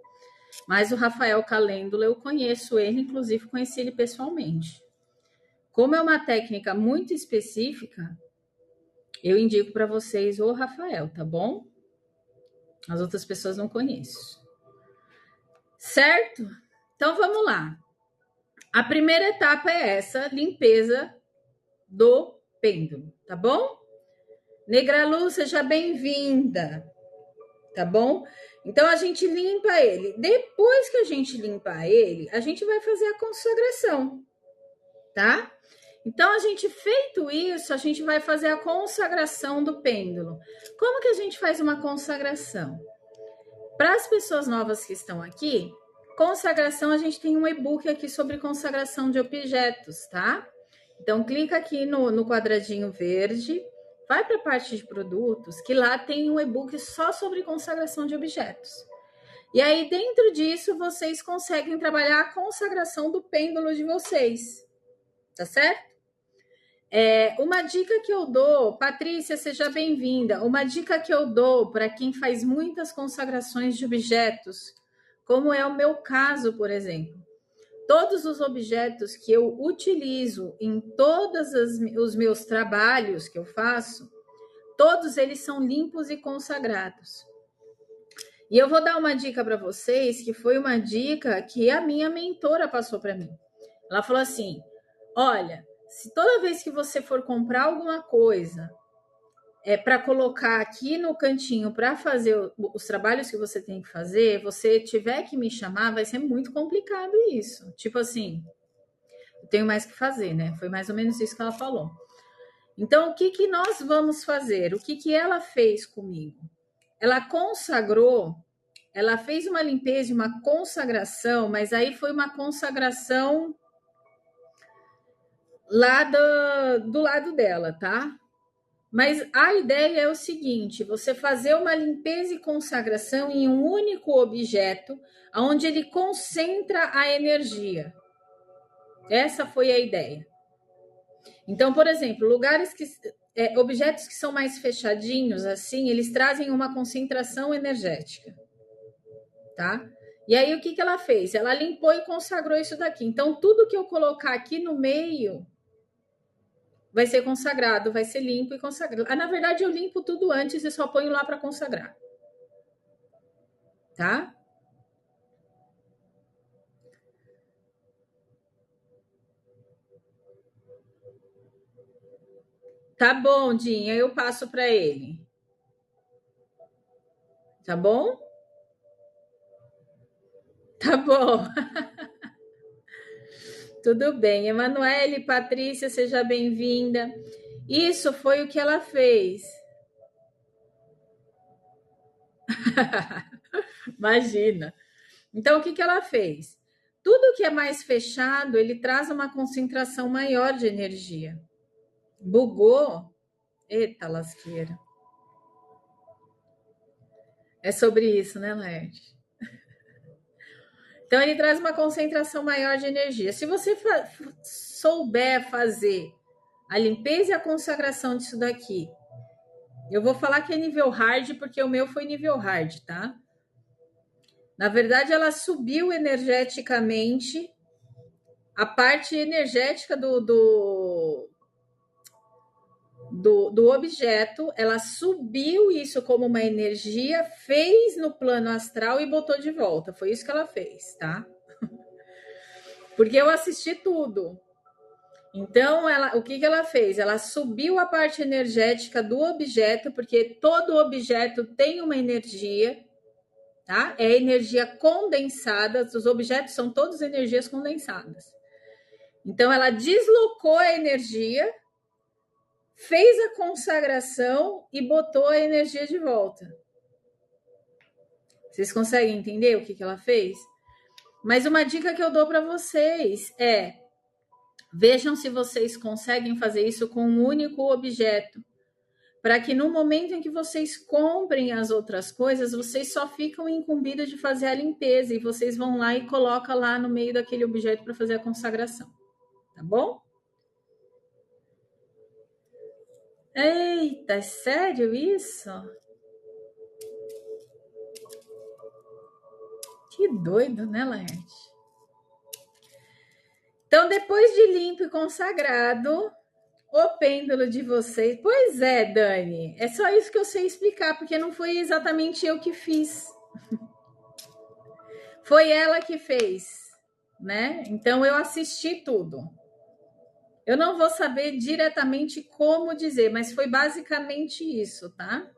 Mas o Rafael Calêndula, eu conheço ele, inclusive conheci ele pessoalmente. Como é uma técnica muito específica, eu indico para vocês o Rafael, tá bom? As outras pessoas não conheço. Certo? Então vamos lá. A primeira etapa é essa, limpeza do pêndulo, tá bom? Negra Lu, seja bem-vinda, tá bom? Então a gente limpa ele. Depois que a gente limpar ele, a gente vai fazer a consagração, tá? Então a gente feito isso, a gente vai fazer a consagração do pêndulo. Como que a gente faz uma consagração? Para as pessoas novas que estão aqui, consagração, a gente tem um e-book aqui sobre consagração de objetos, tá? Então, clica aqui no quadradinho verde, vai para a parte de produtos, que lá tem um e-book só sobre consagração de objetos. E aí, dentro disso, vocês conseguem trabalhar a consagração do pêndulo de vocês, tá certo? Uma dica que eu dou, Patrícia, seja bem-vinda. Uma dica que eu dou para quem faz muitas consagrações de objetos, como é o meu caso, por exemplo. Todos os objetos que eu utilizo em todos os meus trabalhos que eu faço, todos eles são limpos e consagrados. E eu vou dar uma dica para vocês, que foi uma dica que a minha mentora passou para mim. Ela falou assim: olha, se toda vez que você for comprar alguma coisa para colocar aqui no cantinho para fazer os trabalhos que você tem que fazer, você tiver que me chamar, vai ser muito complicado isso. Tipo assim, eu tenho mais que fazer, né? Foi mais ou menos isso que ela falou. Então, o que nós vamos fazer? O que ela fez comigo? Ela consagrou, ela fez uma limpeza, uma consagração, mas aí foi uma consagração lá do lado dela, tá? Mas a ideia é o seguinte: você fazer uma limpeza e consagração em um único objeto, onde ele concentra a energia. Essa foi a ideia. Então, por exemplo, objetos que são mais fechadinhos, assim, eles trazem uma concentração energética, tá? E aí, o que ela fez? Ela limpou e consagrou isso daqui. Então, tudo que eu colocar aqui no meio vai ser consagrado, vai ser limpo e consagrado. Na verdade, eu limpo tudo antes e só ponho lá para consagrar. Tá? Tá bom, Dinha, eu passo para ele. Tá bom? Tá bom. Tudo bem. Emanuele, Patrícia, seja bem-vinda. Isso foi o que ela fez. Imagina. Então, o que ela fez? Tudo que é mais fechado, ele traz uma concentração maior de energia. Bugou? Eita, lasqueira. É sobre isso, né, Laerte? Então, ele traz uma concentração maior de energia. Se você souber fazer a limpeza e a consagração disso daqui, eu vou falar que é nível hard, porque o meu foi nível hard, tá? Na verdade, ela subiu energeticamente a parte energética do objeto, ela subiu isso como uma energia, fez no plano astral e botou de volta. Foi isso que ela fez, tá? Porque eu assisti tudo. Então, o que ela fez? Ela subiu a parte energética do objeto, porque todo objeto tem uma energia, tá? É energia condensada, os objetos são todos energias condensadas. Então, ela deslocou a energia, fez a consagração e botou a energia de volta. Vocês conseguem entender o que ela fez? Mas uma dica que eu dou para vocês é: vejam se vocês conseguem fazer isso com um único objeto, para que no momento em que vocês comprem as outras coisas, vocês só ficam incumbidos de fazer a limpeza e vocês vão lá e colocam lá no meio daquele objeto para fazer a consagração. Tá bom? Eita, é sério isso? Que doido, né, Laerte? Então, depois de limpo e consagrado, o pêndulo de vocês... Pois é, Dani, é só isso que eu sei explicar, porque não foi exatamente eu que fiz. Foi ela que fez, né? Então, eu assisti tudo. Eu não vou saber diretamente como dizer, mas foi basicamente isso, tá?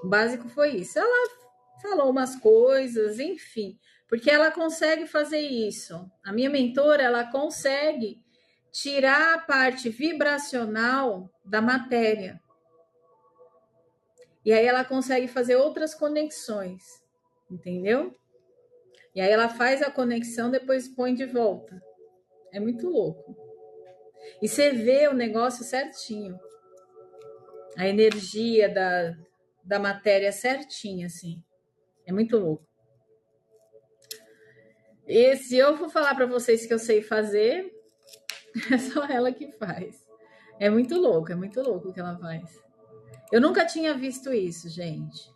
O básico foi isso. Ela falou umas coisas, enfim, porque ela consegue fazer isso. A minha mentora, ela consegue tirar a parte vibracional da matéria. E aí ela consegue fazer outras conexões, entendeu? E aí ela faz a conexão, depois põe de volta. É muito louco. E você vê o negócio certinho. A energia da matéria certinha, assim. É muito louco. E se eu for falar para vocês que eu sei fazer, é só ela que faz. É muito louco o que ela faz. Eu nunca tinha visto isso, gente.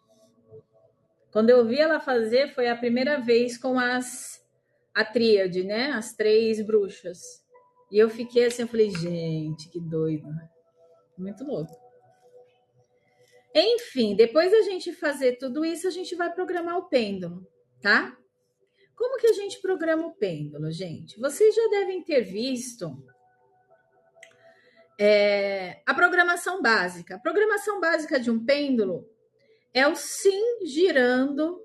Quando eu vi ela fazer, foi a primeira vez com a tríade, né? As 3 bruxas. E eu fiquei assim, eu falei, gente, que doido. Muito louco. Enfim, depois da gente fazer tudo isso, a gente vai programar o pêndulo, tá? Como que a gente programa o pêndulo, gente? Vocês já devem ter visto a programação básica. A programação básica de um pêndulo é o sim girando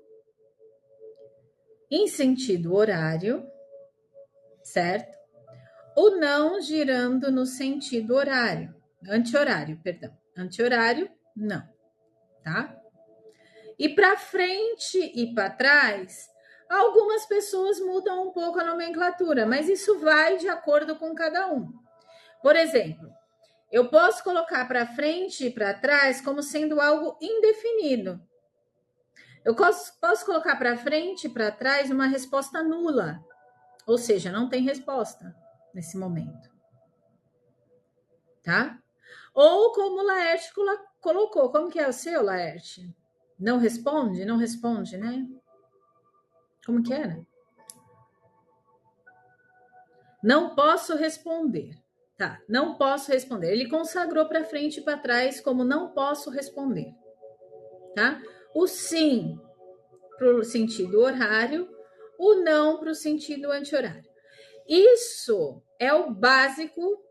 em sentido horário, certo? O não girando no sentido horário, anti-horário, perdão. Anti-horário, não, tá? E para frente e para trás, algumas pessoas mudam um pouco a nomenclatura, mas isso vai de acordo com cada um. Por exemplo, eu posso colocar para frente e para trás como sendo algo indefinido. Eu posso colocar para frente e para trás uma resposta nula, ou seja, não tem resposta nesse momento. Tá? Ou como o Laerte colocou, como que é o seu, Laerte? Não responde? Não responde, né? Como que era? Não posso responder. Tá, não posso responder. Ele consagrou para frente e para trás como não posso responder. Tá? O sim para o sentido horário, o não para o sentido anti-horário. Isso é o básico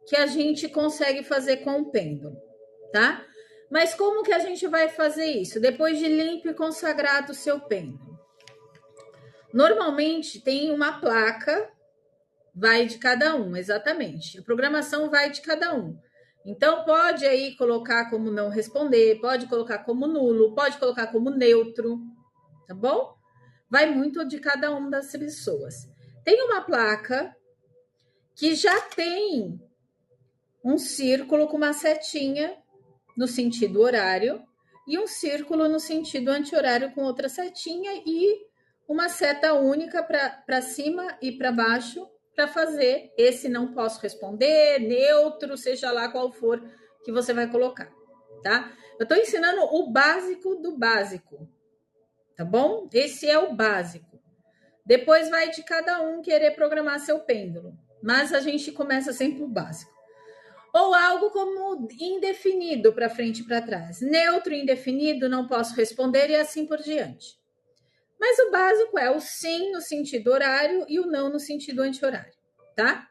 que a gente consegue fazer com o pêndulo, tá? Mas como que a gente vai fazer isso? Depois de limpo e consagrado o seu pêndulo. Normalmente tem uma placa, vai de cada um, exatamente. A programação vai de cada um. Então, pode aí colocar como não responder, pode colocar como nulo, pode colocar como neutro, tá bom? Vai muito de cada uma das pessoas. Tem uma placa que já tem um círculo com uma setinha no sentido horário e um círculo no sentido anti-horário com outra setinha e uma seta única para cima e para baixo para fazer esse não posso responder, neutro, seja lá qual for que você vai colocar, tá? Eu estou ensinando o básico do básico, tá bom? Esse é o básico. Depois vai de cada um querer programar seu pêndulo, mas a gente começa sempre o básico. Ou algo como indefinido para frente e para trás. Neutro, indefinido, não posso responder e assim por diante. Mas o básico é o sim no sentido horário e o não no sentido anti-horário, tá?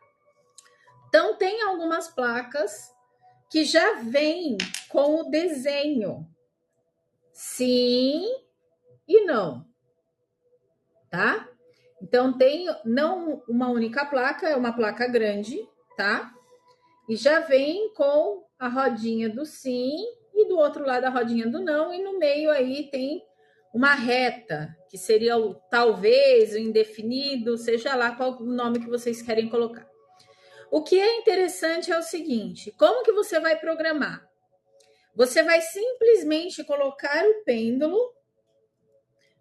Então, tem algumas placas que já vêm com o desenho sim e não, tá? Então, tem não uma única placa, é uma placa grande, tá? e já vem com a rodinha do sim e do outro lado a rodinha do não, e no meio aí tem uma reta, que seria o talvez, o indefinido, seja lá qual o nome que vocês querem colocar. O que é interessante é o seguinte: como que você vai programar? Você vai simplesmente colocar o pêndulo.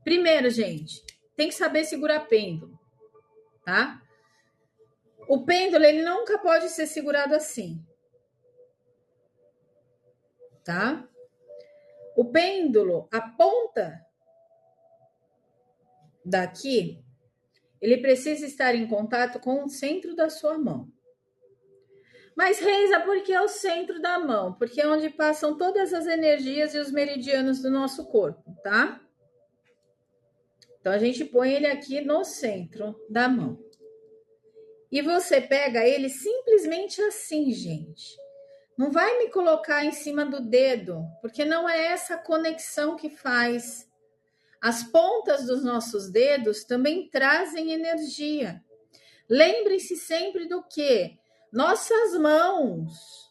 Primeiro, gente, tem que saber segurar pêndulo, tá? O pêndulo, ele nunca pode ser segurado assim, tá? O pêndulo, a ponta daqui, ele precisa estar em contato com o centro da sua mão. Mas, Reisa, por que é o centro da mão? Porque é onde passam todas as energias e os meridianos do nosso corpo, tá? Então, a gente põe ele aqui no centro da mão. E você pega ele simplesmente assim, gente. Não vai me colocar em cima do dedo, porque não é essa conexão que faz. As pontas dos nossos dedos também trazem energia. Lembre-se sempre do que nossas mãos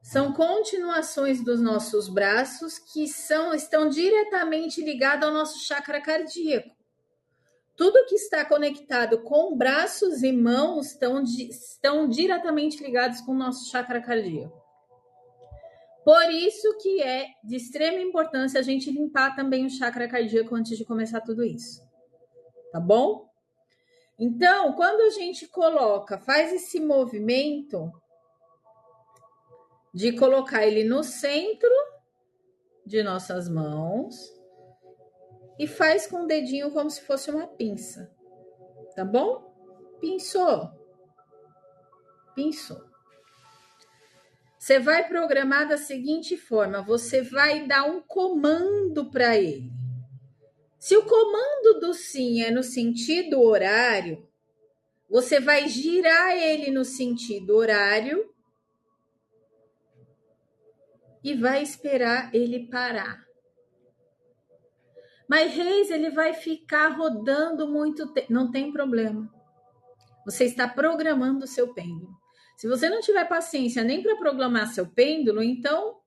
são continuações dos nossos braços que estão diretamente ligados ao nosso chakra cardíaco. Tudo que está conectado com braços e mãos estão diretamente ligados com o nosso chakra cardíaco. Por isso que é de extrema importância a gente limpar também o chakra cardíaco antes de começar tudo isso. Tá bom? Então, quando a gente faz esse movimento de colocar ele no centro de nossas mãos e faz com o dedinho como se fosse uma pinça. Tá bom? Pinçou. Você vai programar da seguinte forma: você vai dar um comando para ele. Se o comando do sim é no sentido horário, você vai girar ele no sentido horário e vai esperar ele parar. Mas, Reis, ele vai ficar rodando muito tempo. Não tem problema. Você está programando o seu pêndulo. Se você não tiver paciência nem para programar seu pêndulo, então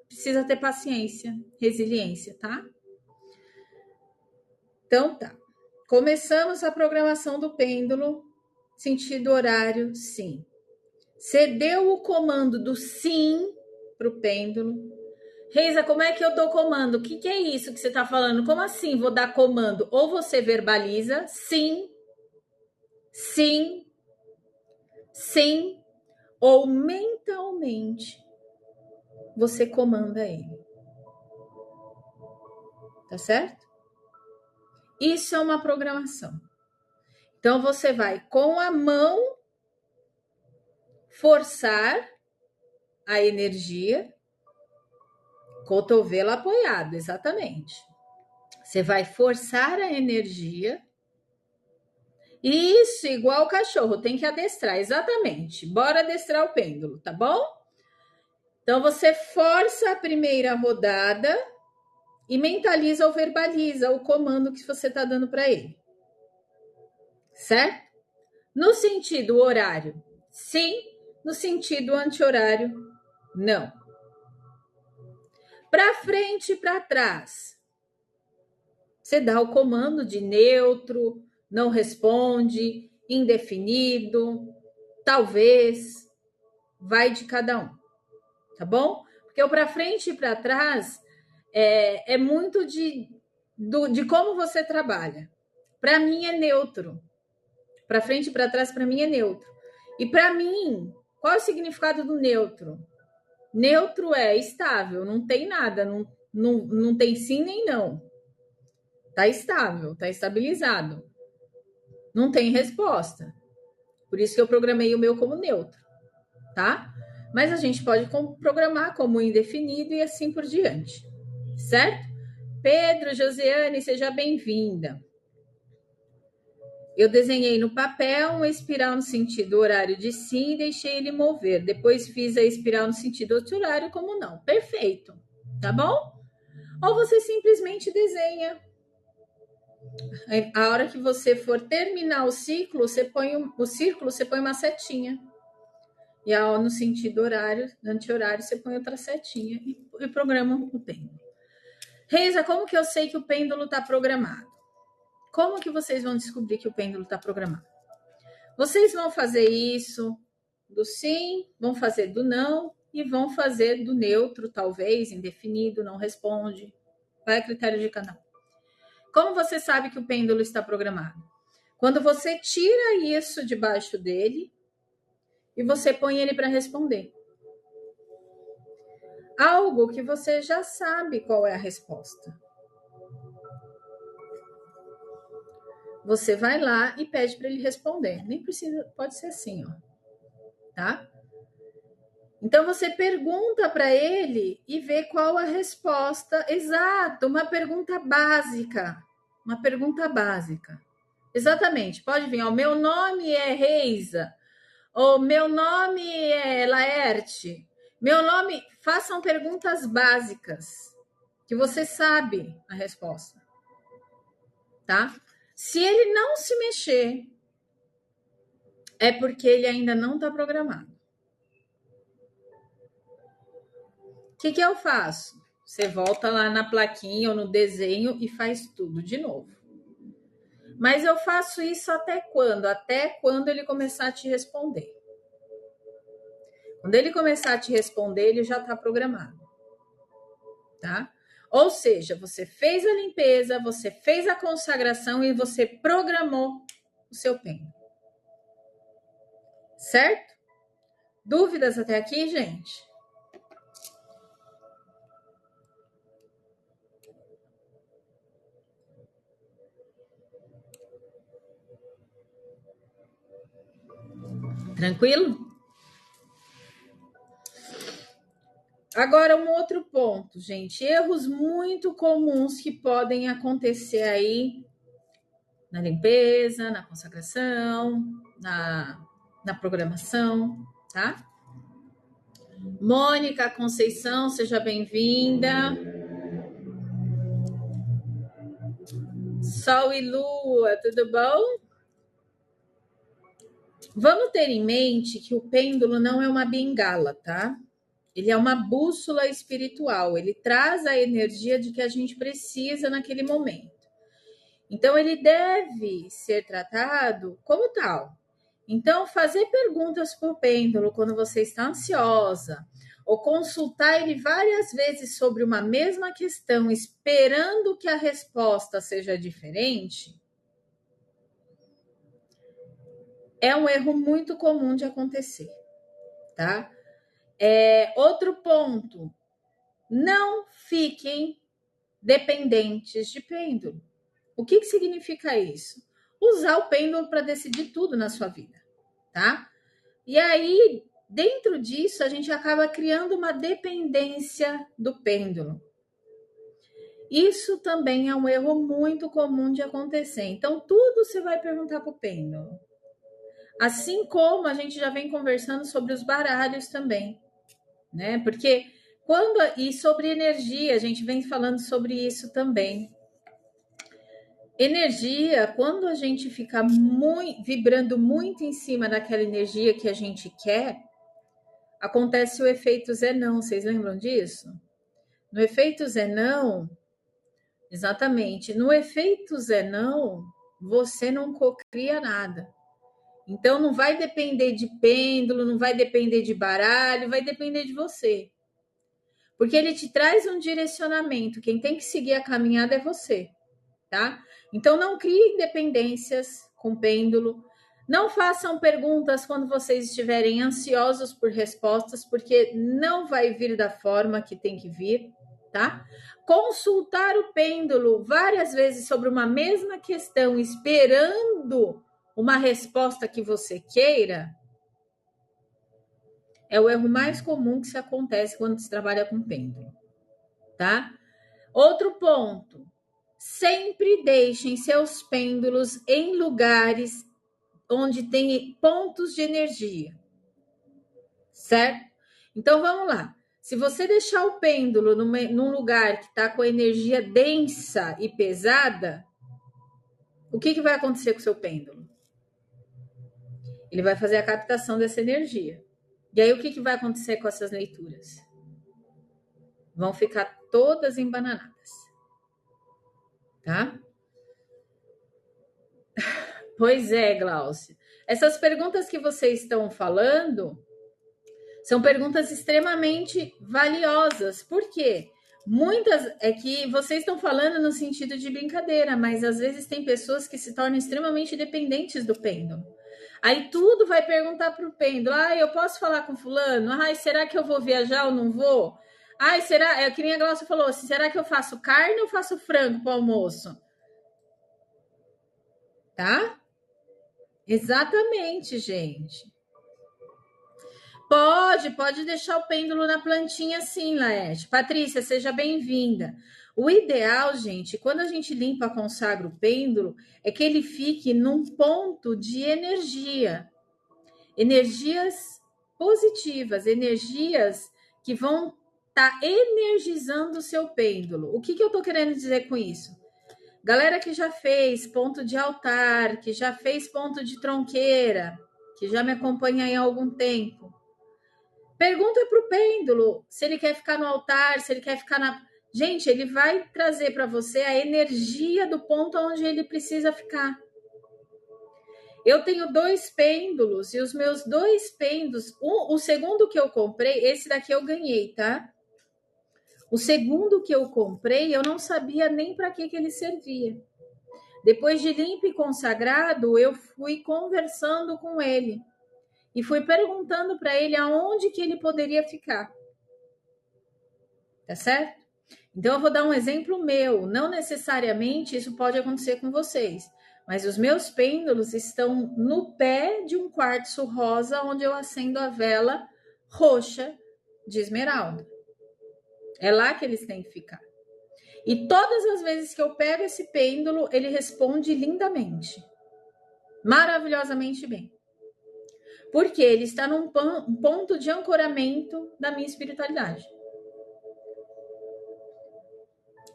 precisa ter paciência, resiliência, tá? Então tá. Começamos a programação do pêndulo, sentido horário, sim. Você deu o comando do sim para o pêndulo. Reisa, como é que eu dou comando? O que é isso que você está falando? Como assim vou dar comando? Ou você verbaliza sim, sim, sim, ou mentalmente você comanda ele. Tá certo? Isso é uma programação. Então, você vai com a mão forçar a energia, cotovelo apoiado, exatamente. Você vai forçar a energia. Isso, igual o cachorro, tem que adestrar, exatamente. Bora adestrar o pêndulo, tá bom? Então, você força a primeira rodada e mentaliza ou verbaliza o comando que você está dando para ele. Certo? No sentido horário, sim. No sentido anti-horário, não. Para frente e para trás, você dá o comando de neutro, não responde, indefinido, talvez, vai de cada um, tá bom? Porque o para frente e para trás é muito de como você trabalha. Para mim é neutro. Para frente e para trás, para mim é neutro. E para mim, qual é o significado do neutro? Neutro é estável, não tem nada, não tem sim nem não. Tá estável, tá estabilizado. Não tem resposta. Por isso que eu programei o meu como neutro, tá? Mas a gente pode programar como indefinido e assim por diante, certo? Pedro, Josiane, seja bem-vinda. Eu desenhei no papel uma espiral no sentido horário de sim e deixei ele mover. Depois fiz a espiral no sentido horário como não. Perfeito, tá bom? Ou você simplesmente desenha. A hora que você for terminar o ciclo, você põe uma setinha. E no sentido horário, anti-horário, você põe outra setinha e programa o pêndulo. Reisa, como que eu sei que o pêndulo está programado? Como que vocês vão descobrir que o pêndulo está programado? Vocês vão fazer isso do sim, vão fazer do não e vão fazer do neutro, talvez, indefinido, não responde. Vai a critério de cada um. Como você sabe que o pêndulo está programado? Quando você tira isso debaixo dele e você põe ele para responder. Algo que você já sabe qual é a resposta. Você vai lá e pede para ele responder. Nem precisa, pode ser assim, ó. Tá? Então você pergunta para ele e vê qual a resposta exata, uma pergunta básica. Uma pergunta básica. Exatamente, pode vir, ó, meu nome é Reisa, ou meu nome é Laerte. Meu nome, façam perguntas básicas que você sabe a resposta. Tá? Se ele não se mexer, é porque ele ainda não está programado. O que eu faço? Você volta lá na plaquinha ou no desenho e faz tudo de novo. Mas eu faço isso até quando? Até quando ele começar a te responder. Quando ele começar a te responder, ele já está programado. Tá? Ou seja, você fez a limpeza, você fez a consagração e você programou o seu pêndulo. Certo? Dúvidas até aqui, gente? Tranquilo? Agora, um outro ponto, gente. Erros muito comuns que podem acontecer aí na limpeza, na consagração, na programação, tá? Mônica Conceição, seja bem-vinda. Sol e Lua, tudo bom? Vamos ter em mente que o pêndulo não é uma bengala, tá? Ele é uma bússola espiritual, ele traz a energia de que a gente precisa naquele momento. Então, ele deve ser tratado como tal. Então, fazer perguntas para o pêndulo quando você está ansiosa, ou consultar ele várias vezes sobre uma mesma questão, esperando que a resposta seja diferente, é um erro muito comum de acontecer, tá? Outro ponto, não fiquem dependentes de pêndulo. O que significa isso? Usar o pêndulo para decidir tudo na sua vida, tá? E aí, dentro disso, a gente acaba criando uma dependência do pêndulo. Isso também é um erro muito comum de acontecer. Então, tudo você vai perguntar para o pêndulo. Assim como a gente já vem conversando sobre os baralhos também, né? Porque e sobre energia, a gente vem falando sobre isso também. Energia, quando a gente fica vibrando muito em cima daquela energia que a gente quer, acontece o efeito Zenão. Vocês lembram disso? No efeito Zenão, exatamente, no efeito Zenão, você não cocria nada. Então, não vai depender de pêndulo, não vai depender de baralho, vai depender de você. Porque ele te traz um direcionamento. Quem tem que seguir a caminhada é você, tá? Então, não crie independências com pêndulo. Não façam perguntas quando vocês estiverem ansiosos por respostas, porque não vai vir da forma que tem que vir, tá? Consultar o pêndulo várias vezes sobre uma mesma questão, esperando uma resposta que você queira, é o erro mais comum que se acontece quando se trabalha com pêndulo, tá? Outro ponto, sempre deixem seus pêndulos em lugares onde tem pontos de energia, certo? Então, vamos lá. Se você deixar o pêndulo num lugar que está com energia densa e pesada, o que vai acontecer com o seu pêndulo? Ele vai fazer a captação dessa energia. E aí, o que vai acontecer com essas leituras? Vão ficar todas embananadas, tá? Pois é, Glaucia. Essas perguntas que vocês estão falando são perguntas extremamente valiosas. Por quê? Muitas é que vocês estão falando no sentido de brincadeira, mas às vezes tem pessoas que se tornam extremamente dependentes do pêndulo. Aí tudo vai perguntar para o pêndulo: eu posso falar com fulano? Será que eu vou viajar ou não vou? Será? É que nem a Glaucia falou: será que eu faço carne ou faço frango para o almoço? Tá? Exatamente, gente. Pode deixar o pêndulo na plantinha sim, Laerte. Patrícia, seja bem-vinda. O ideal, gente, quando a gente limpa, consagra o pêndulo, é que ele fique num ponto de energia. Energias positivas, energias que vão estar energizando o seu pêndulo. O que eu estou querendo dizer com isso? Galera que já fez ponto de altar, que já fez ponto de tronqueira, que já me acompanha aí há algum tempo, pergunta para o pêndulo se ele quer ficar no altar, se ele quer ficar na... Gente, ele vai trazer para você a energia do ponto onde ele precisa ficar. Eu tenho 2 pêndulos e os meus 2 pêndulos, o segundo que eu comprei, esse daqui eu ganhei, tá? O segundo que eu comprei, eu não sabia nem para que ele servia. Depois de limpo e consagrado, eu fui conversando com ele e fui perguntando para ele aonde que ele poderia ficar. Tá certo? Então, eu vou dar um exemplo meu. Não necessariamente isso pode acontecer com vocês, mas os meus pêndulos estão no pé de um quartzo rosa, onde eu acendo a vela roxa de esmeralda. É lá que eles têm que ficar. E todas as vezes que eu pego esse pêndulo, ele responde lindamente. Maravilhosamente bem. Porque ele está num ponto de ancoramento da minha espiritualidade.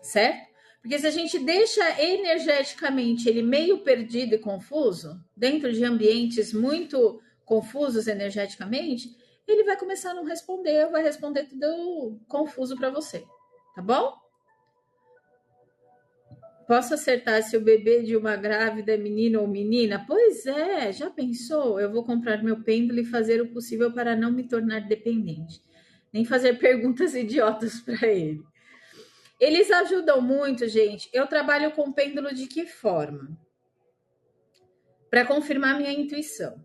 Certo? Porque se a gente deixa energeticamente ele meio perdido e confuso, dentro de ambientes muito confusos energeticamente, ele vai começar a não responder, vai responder tudo confuso para você. Tá bom? Posso acertar se o bebê de uma grávida é menino ou menina? Pois é, já pensou? Eu vou comprar meu pêndulo e fazer o possível para não me tornar dependente. Nem fazer perguntas idiotas para ele. Eles ajudam muito, gente. Eu trabalho com pêndulo de que forma? Para confirmar minha intuição.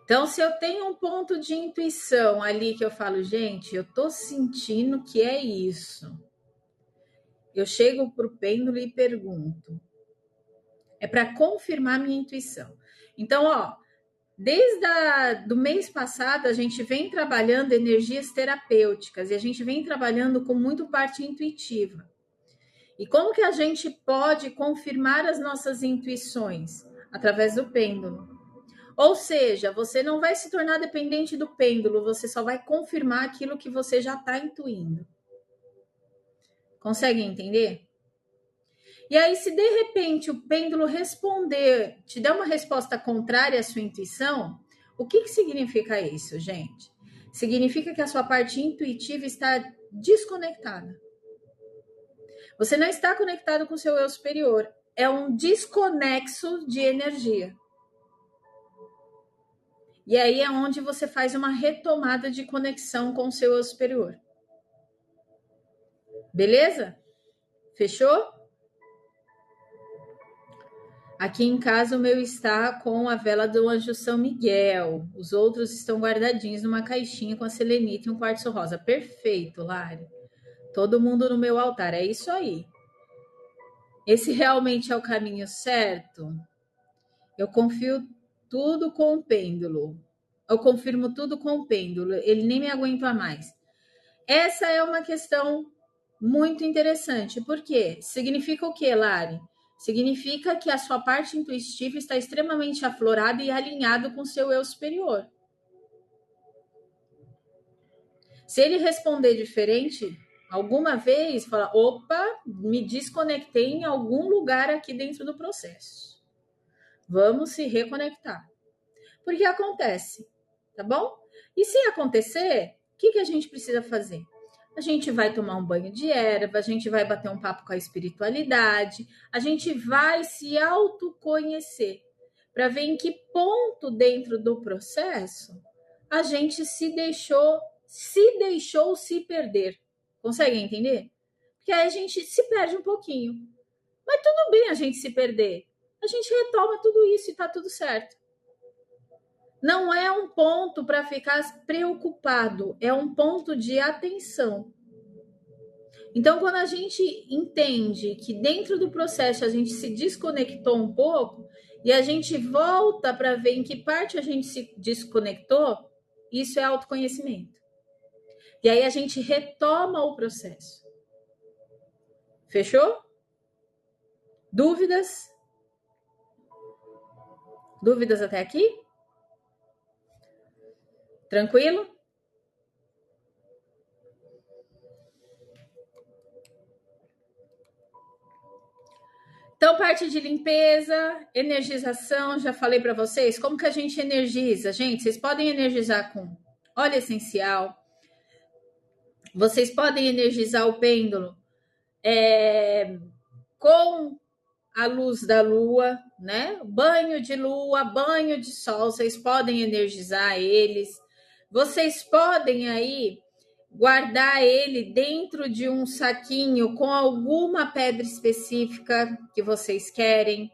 Então, se eu tenho um ponto de intuição ali que eu falo, gente, eu tô sentindo que é isso. Eu chego pro pêndulo e pergunto. É para confirmar minha intuição. Então, desde do mês passado, a gente vem trabalhando energias terapêuticas e a gente vem trabalhando com muito parte intuitiva. E como que a gente pode confirmar as nossas intuições? Através do pêndulo. Ou seja, você não vai se tornar dependente do pêndulo, você só vai confirmar aquilo que você já está intuindo. Consegue entender? E aí, se de repente o pêndulo responder, te der uma resposta contrária à sua intuição, o que significa isso, gente? Significa que a sua parte intuitiva está desconectada. Você não está conectado com o seu eu superior. É um desconexo de energia. E aí é onde você faz uma retomada de conexão com o seu eu superior. Beleza? Fechou? Aqui em casa o meu está com a vela do Anjo São Miguel. Os outros estão guardadinhos numa caixinha com a selenita e um quartzo rosa. Perfeito, Lari. Todo mundo no meu altar. É isso aí. Esse realmente é o caminho certo? Eu confio tudo com o pêndulo. Eu confirmo tudo com o pêndulo. Ele nem me aguenta mais. Essa é uma questão muito interessante. Por quê? Significa o quê, Lari? Significa que a sua parte intuitiva está extremamente aflorada e alinhado com o seu eu superior. Se ele responder diferente, alguma vez, fala, opa, me desconectei em algum lugar aqui dentro do processo. Vamos se reconectar. porque acontece, tá bom? E se acontecer, o que a gente precisa fazer? A gente vai tomar um banho de erva, a gente vai bater um papo com a espiritualidade, a gente vai se autoconhecer para ver em que ponto dentro do processo a gente se deixou se perder. Conseguem entender? Porque aí a gente se perde um pouquinho. Mas tudo bem a gente se perder. A gente retoma tudo isso e tá tudo certo. Não é um ponto para ficar preocupado, é um ponto de atenção. Então, quando a gente entende que dentro do processo a gente se desconectou um pouco e a gente volta para ver em que parte a gente se desconectou, isso é autoconhecimento. E aí a gente retoma o processo. Fechou? Dúvidas? Dúvidas até aqui? Tranquilo? Então, parte de limpeza, energização, já falei para vocês. Como que a gente energiza? Gente, vocês podem energizar com óleo essencial. Vocês podem energizar o pêndulo com a luz da lua, né? Banho de lua, banho de sol, vocês podem energizar eles. Vocês podem aí guardar ele dentro de um saquinho com alguma pedra específica que vocês querem.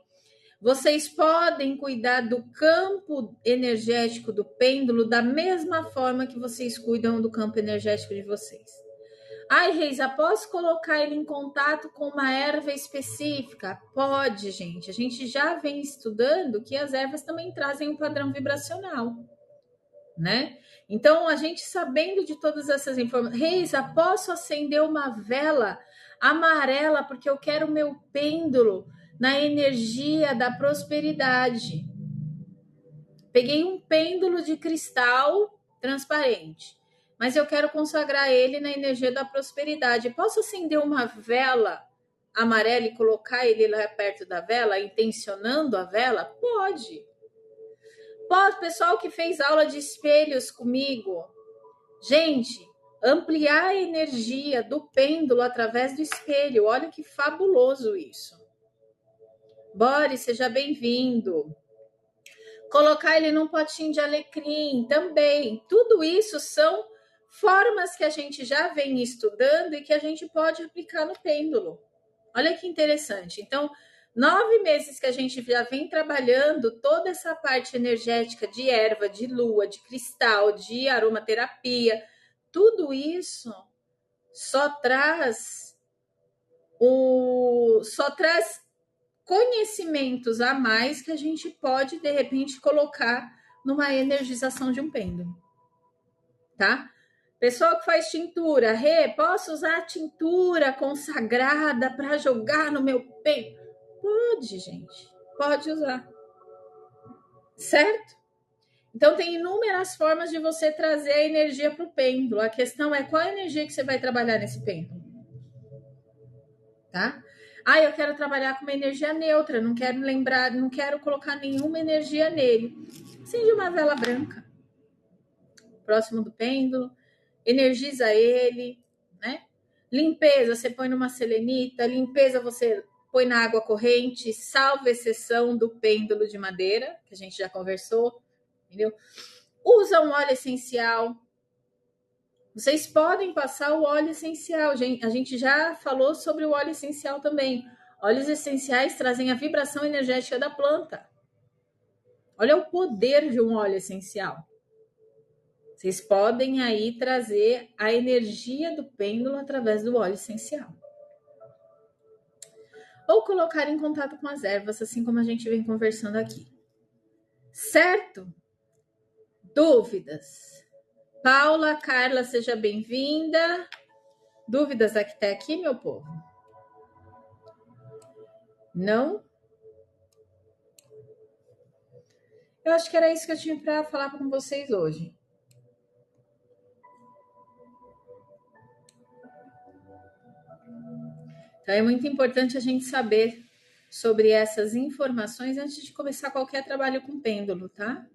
Vocês podem cuidar do campo energético do pêndulo da mesma forma que vocês cuidam do campo energético de vocês. Ai, Reis, posso colocar ele em contato com uma erva específica? Pode, gente. A gente já vem estudando que as ervas também trazem um padrão vibracional, né? Então, a gente sabendo de todas essas informações, Reis, posso acender uma vela amarela porque eu quero o meu pêndulo na energia da prosperidade. Peguei um pêndulo de cristal transparente, mas eu quero consagrar ele na energia da prosperidade. Posso acender uma vela amarela e colocar ele lá perto da vela, intencionando a vela? Pode. Pode, pessoal que fez aula de espelhos comigo. Gente, ampliar a energia do pêndulo através do espelho. Olha que fabuloso isso. Boris, seja bem-vindo. Colocar ele num potinho de alecrim também. Tudo isso são formas que a gente já vem estudando e que a gente pode aplicar no pêndulo. Olha que interessante. Então, 9 meses que a gente já vem trabalhando toda essa parte energética de erva, de lua, de cristal, de aromaterapia, tudo isso só traz conhecimentos a mais que a gente pode, de repente, colocar numa energização de um pêndulo, tá? Pessoal que faz tintura, posso usar tintura consagrada para jogar no meu pêndulo? Pode, gente, pode usar, certo? Então, tem inúmeras formas de você trazer a energia para o pêndulo. A questão é qual a energia que você vai trabalhar nesse pêndulo, tá? Eu quero trabalhar com uma energia neutra, não quero colocar nenhuma energia nele. Acende uma vela branca, próximo do pêndulo, energiza ele, né? Limpeza, você põe numa selenita, limpeza você põe na água corrente, salvo exceção do pêndulo de madeira, que a gente já conversou, entendeu? Usa um óleo essencial. Vocês podem passar o óleo essencial. A gente já falou sobre o óleo essencial também. Óleos essenciais trazem a vibração energética da planta. Olha o poder de um óleo essencial. Vocês podem aí trazer a energia do pêndulo através do óleo essencial. Ou colocar em contato com as ervas, assim como a gente vem conversando aqui. Certo? Dúvidas? Paula, Carla, seja bem-vinda. Dúvidas até aqui, meu povo? Não? Eu acho que era isso que eu tinha para falar com vocês hoje. Então, é muito importante a gente saber sobre essas informações antes de começar qualquer trabalho com pêndulo, tá?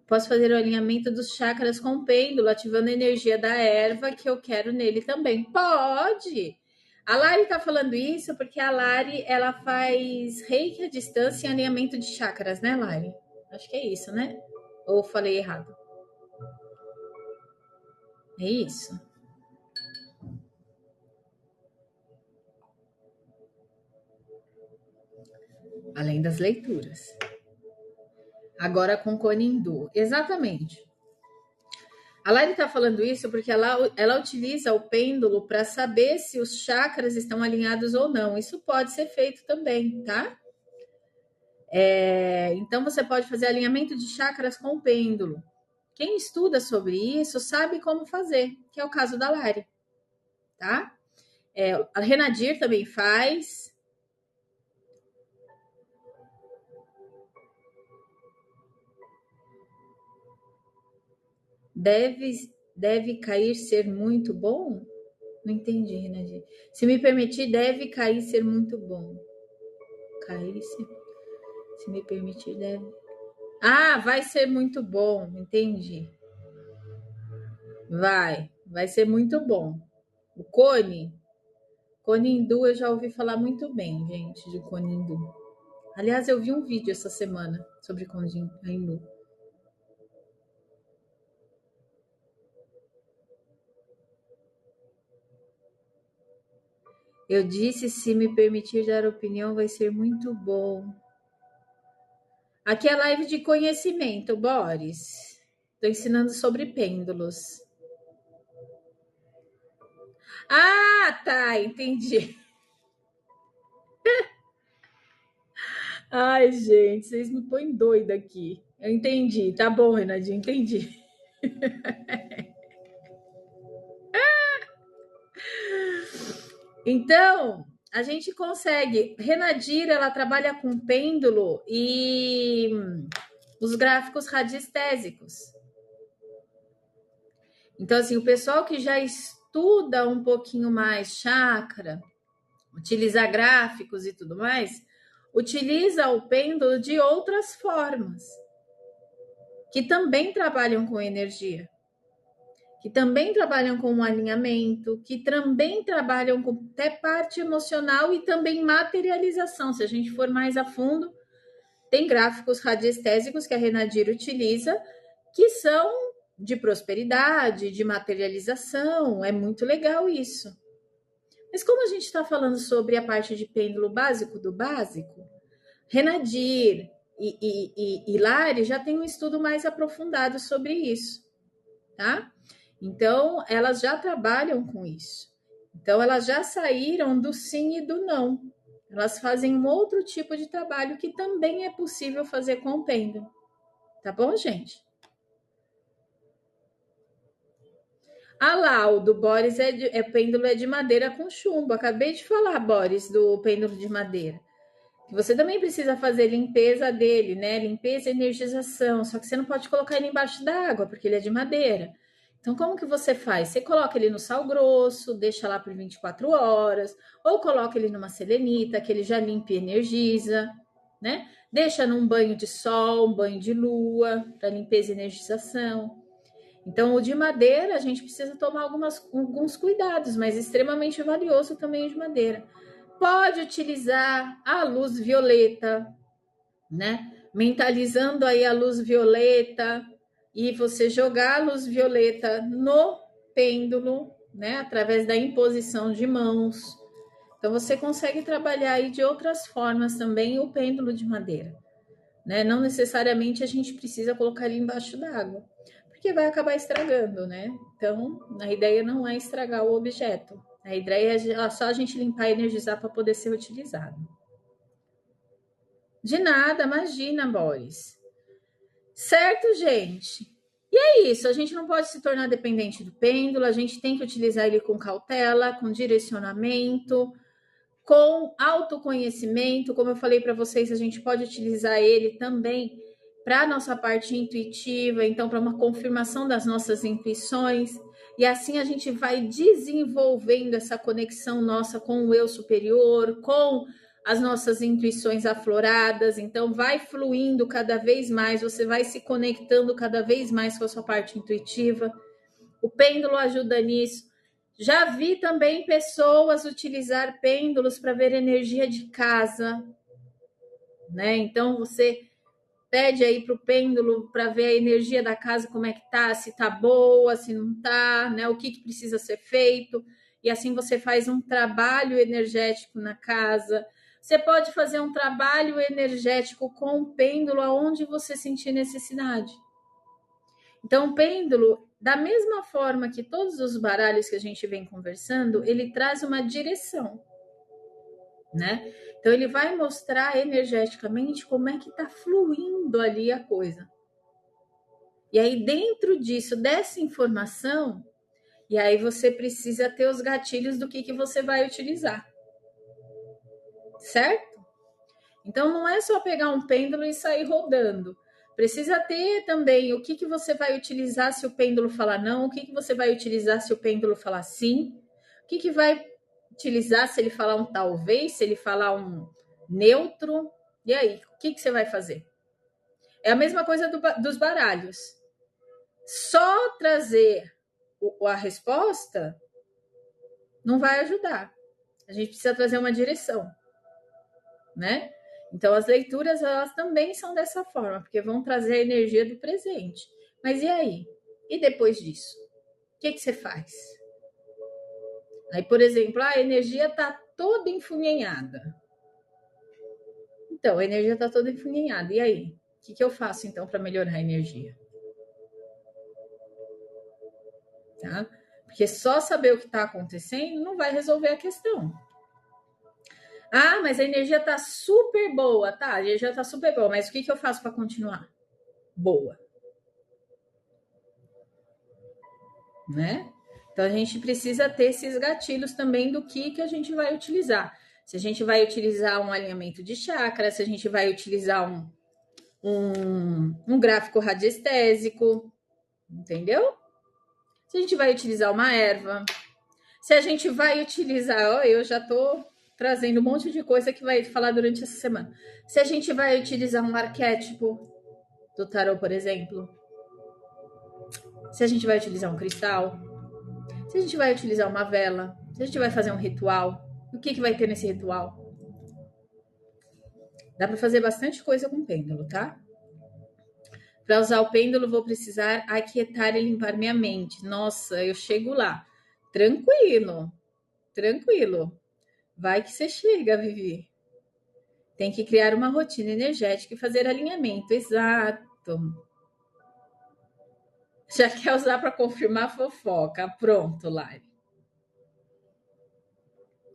Posso fazer o alinhamento dos chakras com o pêndulo, ativando a energia da erva que eu quero nele também. Pode! A Lari tá falando isso porque a Lari, ela faz reiki à distância e alinhamento de chakras, né, Lari? Acho que é isso, né? Ou falei errado? É isso. Além das leituras. Agora com Conindu. Exatamente. A Lari está falando isso porque ela utiliza o pêndulo para saber se os chakras estão alinhados ou não. Isso pode ser feito também, tá? Então, você pode fazer alinhamento de chakras com o pêndulo. Quem estuda sobre isso sabe como fazer, que é o caso da Lari, tá? A Renadir também faz. Deve cair ser muito bom? Não entendi, Renadir. Se me permitir, deve cair ser muito bom. Cair se me permitir, deve. Ah, vai ser muito bom, entendi. Vai ser muito bom. O Conindu, eu já ouvi falar muito bem, gente, de Conindu. Aliás, eu vi um vídeo essa semana sobre Conindu. Eu disse, se me permitir dar opinião, vai ser muito bom. Aqui é live de conhecimento, Boris. Estou ensinando sobre pêndulos. Ah, tá, entendi. Ai, gente, vocês me põem doida aqui. Eu entendi. Tá bom, Renadinho, entendi. Então, a gente consegue. Renadir, ela trabalha com pêndulo e os gráficos radiestésicos. Então, assim, o pessoal que já estuda um pouquinho mais chakra, utiliza gráficos e tudo mais, utiliza o pêndulo de outras formas, que também trabalham com energia, que também trabalham com um alinhamento, que também trabalham com até parte emocional e também materialização. Se a gente for mais a fundo, tem gráficos radiestésicos que a Renadir utiliza, que são de prosperidade, de materialização. É muito legal isso. Mas como a gente está falando sobre a parte de pêndulo básico do básico, Renadir e Lari já tem um estudo mais aprofundado sobre isso, tá? Então, elas já trabalham com isso. Então, elas já saíram do sim e do não. Elas fazem um outro tipo de trabalho que também é possível fazer com o pêndulo. Tá bom, gente? Ah lá, o do Boris pêndulo é de madeira com chumbo. Acabei de falar, Boris, do pêndulo de madeira. Você também precisa fazer limpeza dele, né? Limpeza e energização. Só que você não pode colocar ele embaixo d'água, porque ele é de madeira. Então, como que você faz? Você coloca ele no sal grosso, deixa lá por 24 horas, ou coloca ele numa selenita, que ele já limpa e energiza, né? Deixa num banho de sol, um banho de lua, para limpeza e energização. Então, o de madeira, a gente precisa tomar alguns cuidados, mas extremamente valioso também o de madeira. Pode utilizar a luz violeta, né? Mentalizando aí a luz violeta e você jogar a luz violeta no pêndulo, né? Através da imposição de mãos. Então, você consegue trabalhar aí de outras formas também o pêndulo de madeira, né? Não necessariamente a gente precisa colocar ele embaixo d'água, porque vai acabar estragando, né? Então, a ideia não é estragar o objeto. A ideia é só a gente limpar e energizar para poder ser utilizado. De nada, imagina, Boris. Certo, gente? E é isso, a gente não pode se tornar dependente do pêndulo, a gente tem que utilizar ele com cautela, com direcionamento, com autoconhecimento. Como eu falei para vocês, a gente pode utilizar ele também para a nossa parte intuitiva, então para uma confirmação das nossas intuições, e assim a gente vai desenvolvendo essa conexão nossa com o eu superior, com as nossas intuições afloradas. Então, vai fluindo cada vez mais, você vai se conectando cada vez mais com a sua parte intuitiva. O pêndulo ajuda nisso. Já vi também pessoas utilizar pêndulos para ver energia de casa, né? Então, você pede aí para o pêndulo para ver a energia da casa, como é que tá, se tá boa, se não tá, né? O que precisa ser feito. E assim você faz um trabalho energético na casa. Você pode fazer um trabalho energético com o pêndulo aonde você sentir necessidade. Então, o pêndulo, da mesma forma que todos os baralhos que a gente vem conversando, ele traz uma direção, né? Então, ele vai mostrar energeticamente como é que tá fluindo ali a coisa. E aí, dentro disso, dessa informação, e aí você precisa ter os gatilhos do que você vai utilizar. Certo? Então, não é só pegar um pêndulo e sair rodando. Precisa ter também o que você vai utilizar se o pêndulo falar não, o que você vai utilizar se o pêndulo falar sim, o que vai utilizar se ele falar um talvez, se ele falar um neutro. E aí, o que você vai fazer? É a mesma coisa dos baralhos. Só trazer a resposta não vai ajudar. A gente precisa trazer uma direção, né? Então, as leituras, elas também são dessa forma, porque vão trazer a energia do presente. Mas e aí? E depois disso? O que você faz? Aí, por exemplo, a energia está toda enfunhenhada. Então, a energia está toda enfunhenhada. E aí? O que eu faço, então, para melhorar a energia? Tá? Porque só saber o que está acontecendo não vai resolver a questão. Ah, mas a energia tá super boa, tá? A energia tá super boa, mas o que eu faço para continuar boa? Né? Então a gente precisa ter esses gatilhos também do que a gente vai utilizar. Se a gente vai utilizar um alinhamento de chakra, se a gente vai utilizar um gráfico radiestésico, entendeu? Se a gente vai utilizar uma erva, se a gente vai utilizar, eu já tô trazendo um monte de coisa que vai falar durante essa semana. Se a gente vai utilizar um arquétipo do tarô, por exemplo, se a gente vai utilizar um cristal, se a gente vai utilizar uma vela, se a gente vai fazer um ritual, o que vai ter nesse ritual? Dá para fazer bastante coisa com pêndulo, tá? Para usar o pêndulo, vou precisar aquietar e limpar minha mente. Nossa, eu chego lá. Tranquilo, tranquilo. Vai que você chega, Vivi. Tem que criar uma rotina energética e fazer alinhamento. Exato. Já quer usar para confirmar fofoca. Pronto, live.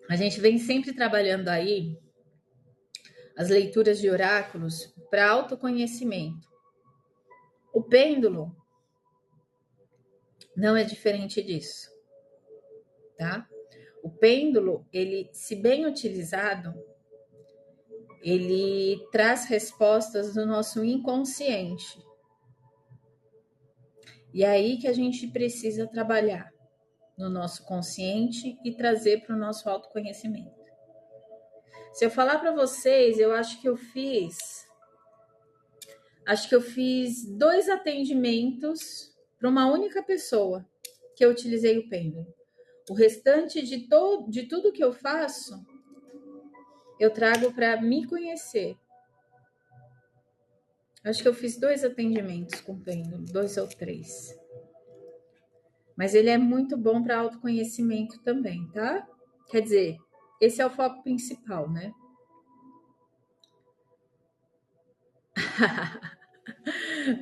A gente vem sempre trabalhando aí as leituras de oráculos para autoconhecimento. O pêndulo não é diferente disso, tá? O pêndulo, ele, se bem utilizado, ele traz respostas do nosso inconsciente. E é aí que a gente precisa trabalhar no nosso consciente e trazer para o nosso autoconhecimento. Se eu falar para vocês, eu acho que eu fiz 2 atendimentos para uma única pessoa que eu utilizei o pêndulo. O restante de tudo que eu faço, eu trago para me conhecer. Acho que eu fiz 2 atendimentos com pêndulo, 2 ou 3. Mas ele é muito bom para autoconhecimento também, tá? Quer dizer, esse é o foco principal, né?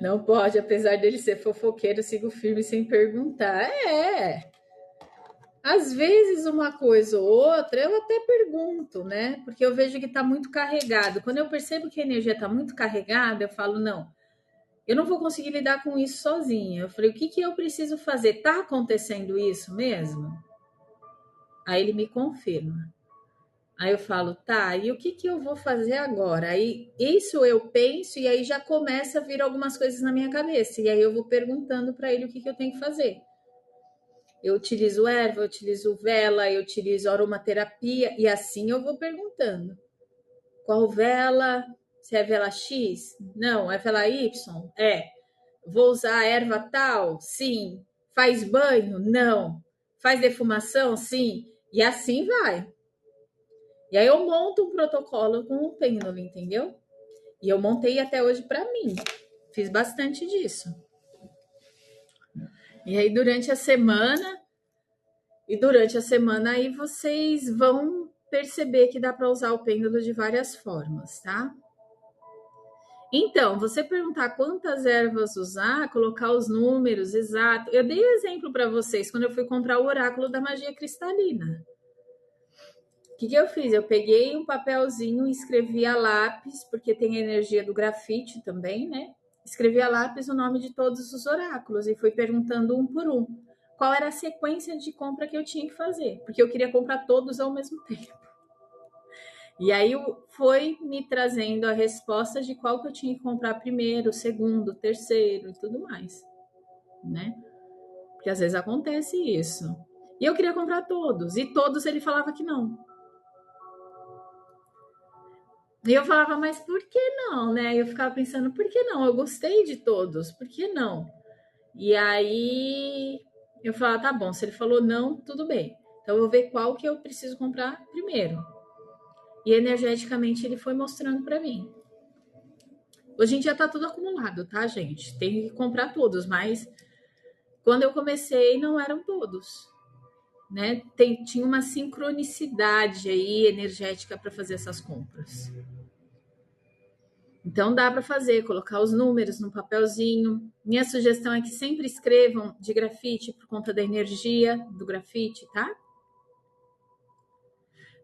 Não pode, apesar dele ser fofoqueiro, sigo firme sem perguntar. Às vezes uma coisa ou outra, eu até pergunto, né? Porque eu vejo que tá muito carregado. Quando eu percebo que a energia tá muito carregada, eu falo, não, eu não vou conseguir lidar com isso sozinha. Eu falei, o que eu preciso fazer? Tá acontecendo isso mesmo? Aí ele me confirma. Aí eu falo, tá, e o que eu vou fazer agora? Aí isso eu penso e aí já começa a vir algumas coisas na minha cabeça. E aí eu vou perguntando para ele o que eu tenho que fazer. Eu utilizo erva, eu utilizo vela, eu utilizo aromaterapia e assim eu vou perguntando. Qual vela? Se é vela X? Não. É vela Y? É. Vou usar a erva tal? Sim. Faz banho? Não. Faz defumação? Sim. E assim vai. E aí eu monto um protocolo com o pêndulo, entendeu? E eu montei até hoje para mim. Fiz bastante disso. E aí durante a semana aí vocês vão perceber que dá para usar o pêndulo de várias formas, tá? Então, você perguntar quantas ervas usar, colocar os números exatos. Eu dei um exemplo para vocês quando eu fui comprar o oráculo da magia cristalina. O que eu fiz? Eu peguei um papelzinho e escrevi a lápis, porque tem a energia do grafite também, né? Escrevi a lápis o nome de todos os oráculos e fui perguntando um por um qual era a sequência de compra que eu tinha que fazer, porque eu queria comprar todos ao mesmo tempo. E aí foi me trazendo a resposta de qual que eu tinha que comprar primeiro, segundo, terceiro e tudo mais, né? Porque às vezes acontece isso. E eu queria comprar todos, e todos ele falava que não. E eu falava, mas por que não, né? Eu ficava pensando, por que não? Eu gostei de todos, por que não? E aí eu falava, tá bom, se ele falou não, tudo bem. Então eu vou ver qual que eu preciso comprar primeiro. E energeticamente ele foi mostrando para mim. Hoje em dia tá tudo acumulado, tá, gente? Tem que comprar todos, mas quando eu comecei não eram todos, né? Tinha uma sincronicidade aí energética para fazer essas compras. Então dá para fazer, colocar os números no papelzinho. Minha sugestão é que sempre escrevam de grafite por conta da energia do grafite, tá?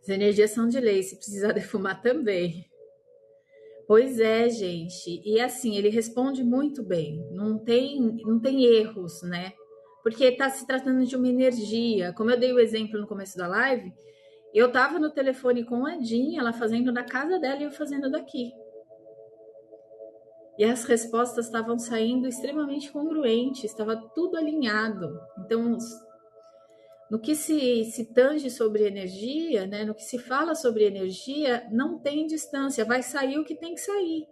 As energias são de lei, se precisar defumar também. Pois é, gente. E assim, ele responde muito bem. Não tem erros, né? Porque está se tratando de uma energia. Como eu dei o exemplo no começo da live, eu estava no telefone com a Jean, ela fazendo na casa dela e eu fazendo daqui. E as respostas estavam saindo extremamente congruentes, estava tudo alinhado. Então, no que se tange sobre energia, né, no que se fala sobre energia, não tem distância, vai sair o que tem que sair.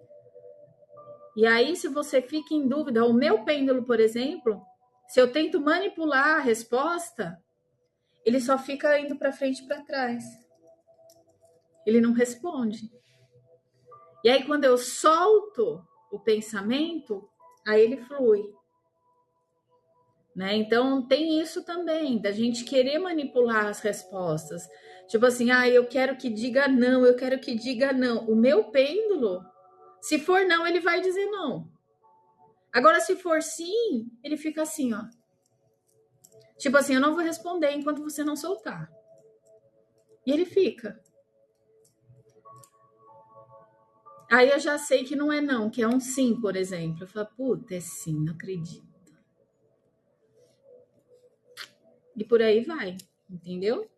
E aí, se você fica em dúvida, o meu pêndulo, por exemplo, se eu tento manipular a resposta, ele só fica indo para frente e para trás. Ele não responde. E aí, quando eu solto o pensamento, aí ele flui. Né? Então, tem isso também, da gente querer manipular as respostas. Tipo assim, eu quero que diga não, eu quero que diga não. O meu pêndulo, se for não, ele vai dizer não. Agora, se for sim, ele fica assim, ó. Tipo assim, eu não vou responder enquanto você não soltar. E ele fica. Aí eu já sei que não é não, que é um sim, por exemplo. Eu falo, puta, é sim, não acredito. E por aí vai, entendeu?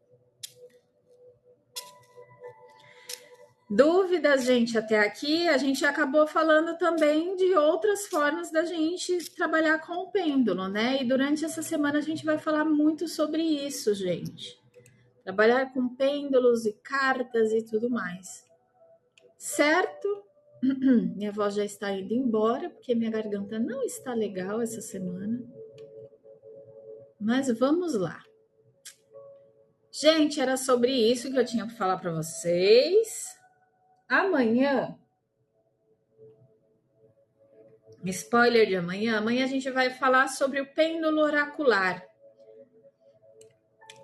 Dúvidas, gente, até aqui? A gente acabou falando também de outras formas da gente trabalhar com o pêndulo, né? E durante essa semana a gente vai falar muito sobre isso, gente. Trabalhar com pêndulos e cartas e tudo mais. Certo? Minha voz já está indo embora, porque minha garganta não está legal essa semana. Mas vamos lá. Gente, era sobre isso que eu tinha para falar para vocês. Amanhã, spoiler de amanhã a gente vai falar sobre o pêndulo oracular.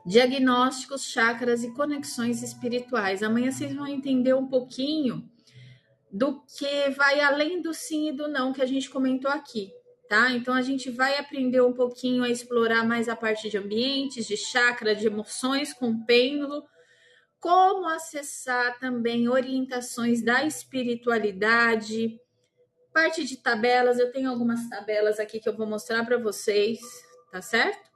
Diagnósticos, chakras e conexões espirituais. Amanhã vocês vão entender um pouquinho do que vai além do sim e do não que a gente comentou aqui, tá? Então a gente vai aprender um pouquinho a explorar mais a parte de ambientes, de chakra, de emoções com o pêndulo, como acessar também orientações da espiritualidade, parte de tabelas. Eu tenho algumas tabelas aqui que eu vou mostrar para vocês, tá certo?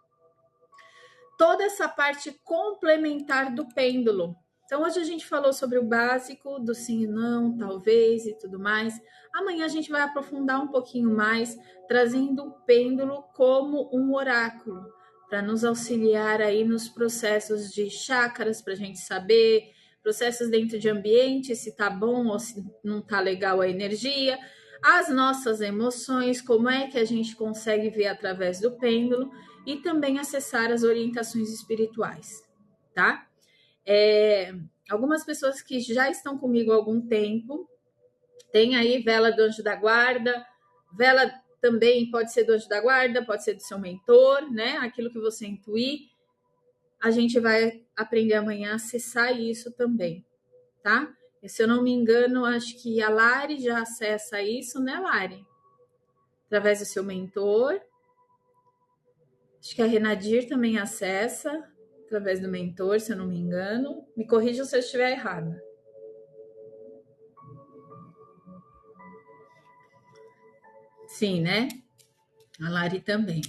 Toda essa parte complementar do pêndulo. Então, hoje a gente falou sobre o básico do sim e não, talvez e tudo mais. Amanhã a gente vai aprofundar um pouquinho mais, trazendo o pêndulo como um oráculo, para nos auxiliar aí nos processos de chakras, para a gente saber, processos dentro de ambiente, se tá bom ou se não tá legal a energia, as nossas emoções, como é que a gente consegue ver através do pêndulo e também acessar as orientações espirituais, tá? Algumas pessoas que já estão comigo há algum tempo, tem aí vela do anjo da guarda, vela também pode ser do anjo da guarda, pode ser do seu mentor, né? Aquilo que você intuir, a gente vai aprender amanhã a acessar isso também, tá? E, se eu não me engano, acho que a Lari já acessa isso, né, Lari? Através do seu mentor. Acho que a Renadir também acessa através do mentor, se eu não me engano. Me corrija se eu estiver errada. Sim, né? A Lari também.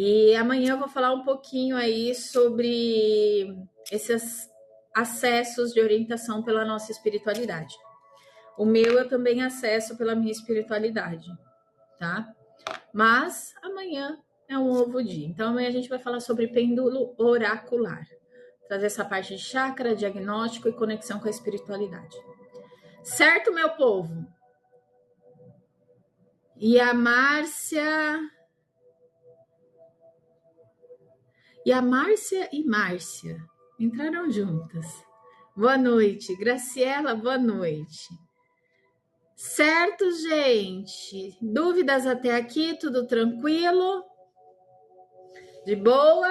E amanhã eu vou falar um pouquinho aí sobre esses acessos de orientação pela nossa espiritualidade. O meu eu também acesso pela minha espiritualidade, tá? Mas amanhã é um novo dia. Então amanhã a gente vai falar sobre pêndulo oracular. Trazer essa parte de chakra, diagnóstico e conexão com a espiritualidade. Certo, meu povo? E a Márcia e Márcia entraram juntas. Boa noite. Graciela, boa noite. Certo, gente? Dúvidas até aqui? Tudo tranquilo? De boa?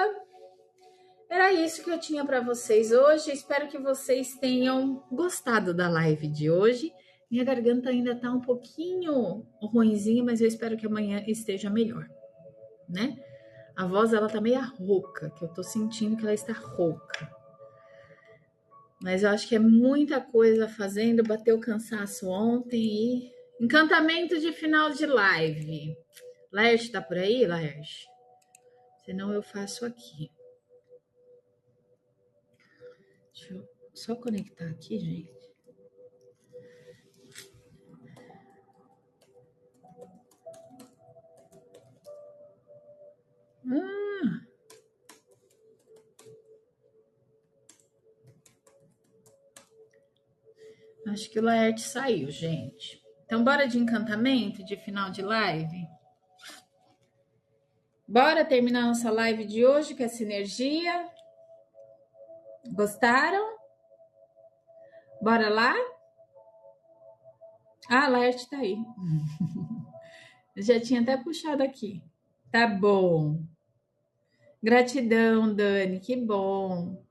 Era isso que eu tinha para vocês hoje. Espero que vocês tenham gostado da live de hoje. Minha garganta ainda tá um pouquinho ruinzinha, mas eu espero que amanhã esteja melhor, né? A voz, ela tá meio rouca, que eu tô sentindo que ela está rouca. Mas eu acho que é muita coisa fazendo, bateu o cansaço ontem e... Encantamento de final de live. Laerte tá por aí, Laerte? Senão eu faço aqui. Deixa eu só conectar aqui, gente. Acho que o Laerte saiu, gente. Então, bora de encantamento de final de live? Bora terminar nossa live de hoje com essa energia? Gostaram? Bora lá? Ah, a Laerte tá aí. Eu já tinha até puxado aqui. Tá bom. Gratidão, Dani, que bom.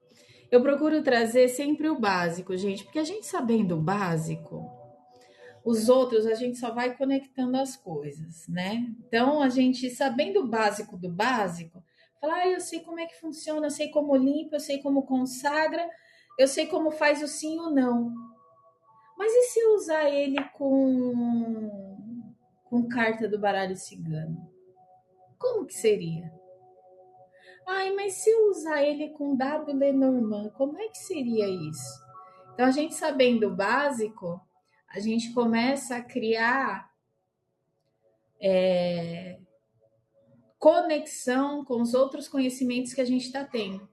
Eu procuro trazer sempre o básico, gente, porque a gente sabendo o básico, os outros a gente só vai conectando as coisas, né? Então, a gente sabendo o básico do básico, falar, eu sei como é que funciona, eu sei como limpa, eu sei como consagra, eu sei como faz o sim ou não. Mas e se eu usar ele com carta do baralho cigano? Como que seria? Ai, mas se eu usar ele com dado Lenormand, como é que seria isso? Então, a gente sabendo o básico, a gente começa a criar conexão com os outros conhecimentos que a gente está tendo,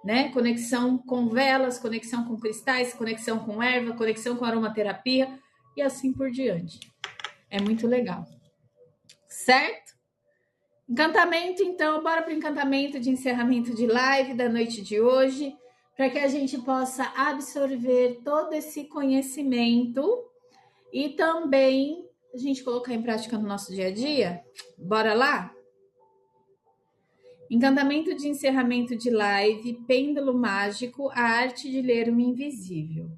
né? Conexão com velas, conexão com cristais, conexão com erva, conexão com aromaterapia e assim por diante. É muito legal. Certo? Encantamento, então, bora para o encantamento de encerramento de live da noite de hoje, para que a gente possa absorver todo esse conhecimento e também a gente colocar em prática no nosso dia a dia. Bora lá? Encantamento de encerramento de live, pêndulo mágico, a arte de ler o invisível.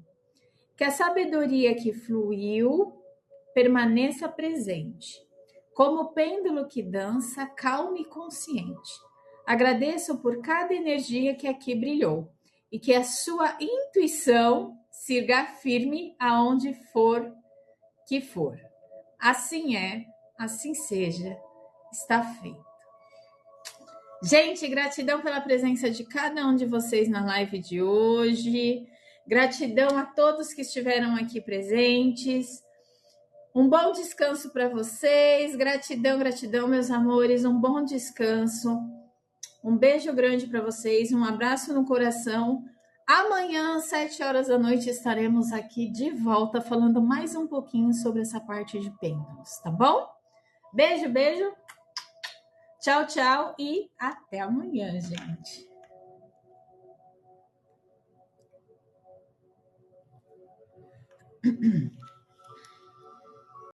Que a sabedoria que fluiu permaneça presente. Como o pêndulo que dança, calmo e consciente. Agradeço por cada energia que aqui brilhou e que a sua intuição siga firme aonde for que for. Assim é, assim seja, está feito. Gente, gratidão pela presença de cada um de vocês na live de hoje. Gratidão a todos que estiveram aqui presentes. Um bom descanso para vocês. Gratidão, gratidão, meus amores. Um bom descanso. Um beijo grande para vocês. Um abraço no coração. Amanhã, às 7 horas da noite, estaremos aqui de volta falando mais um pouquinho sobre essa parte de pêndulos, tá bom? Beijo, beijo. Tchau, tchau e até amanhã, gente.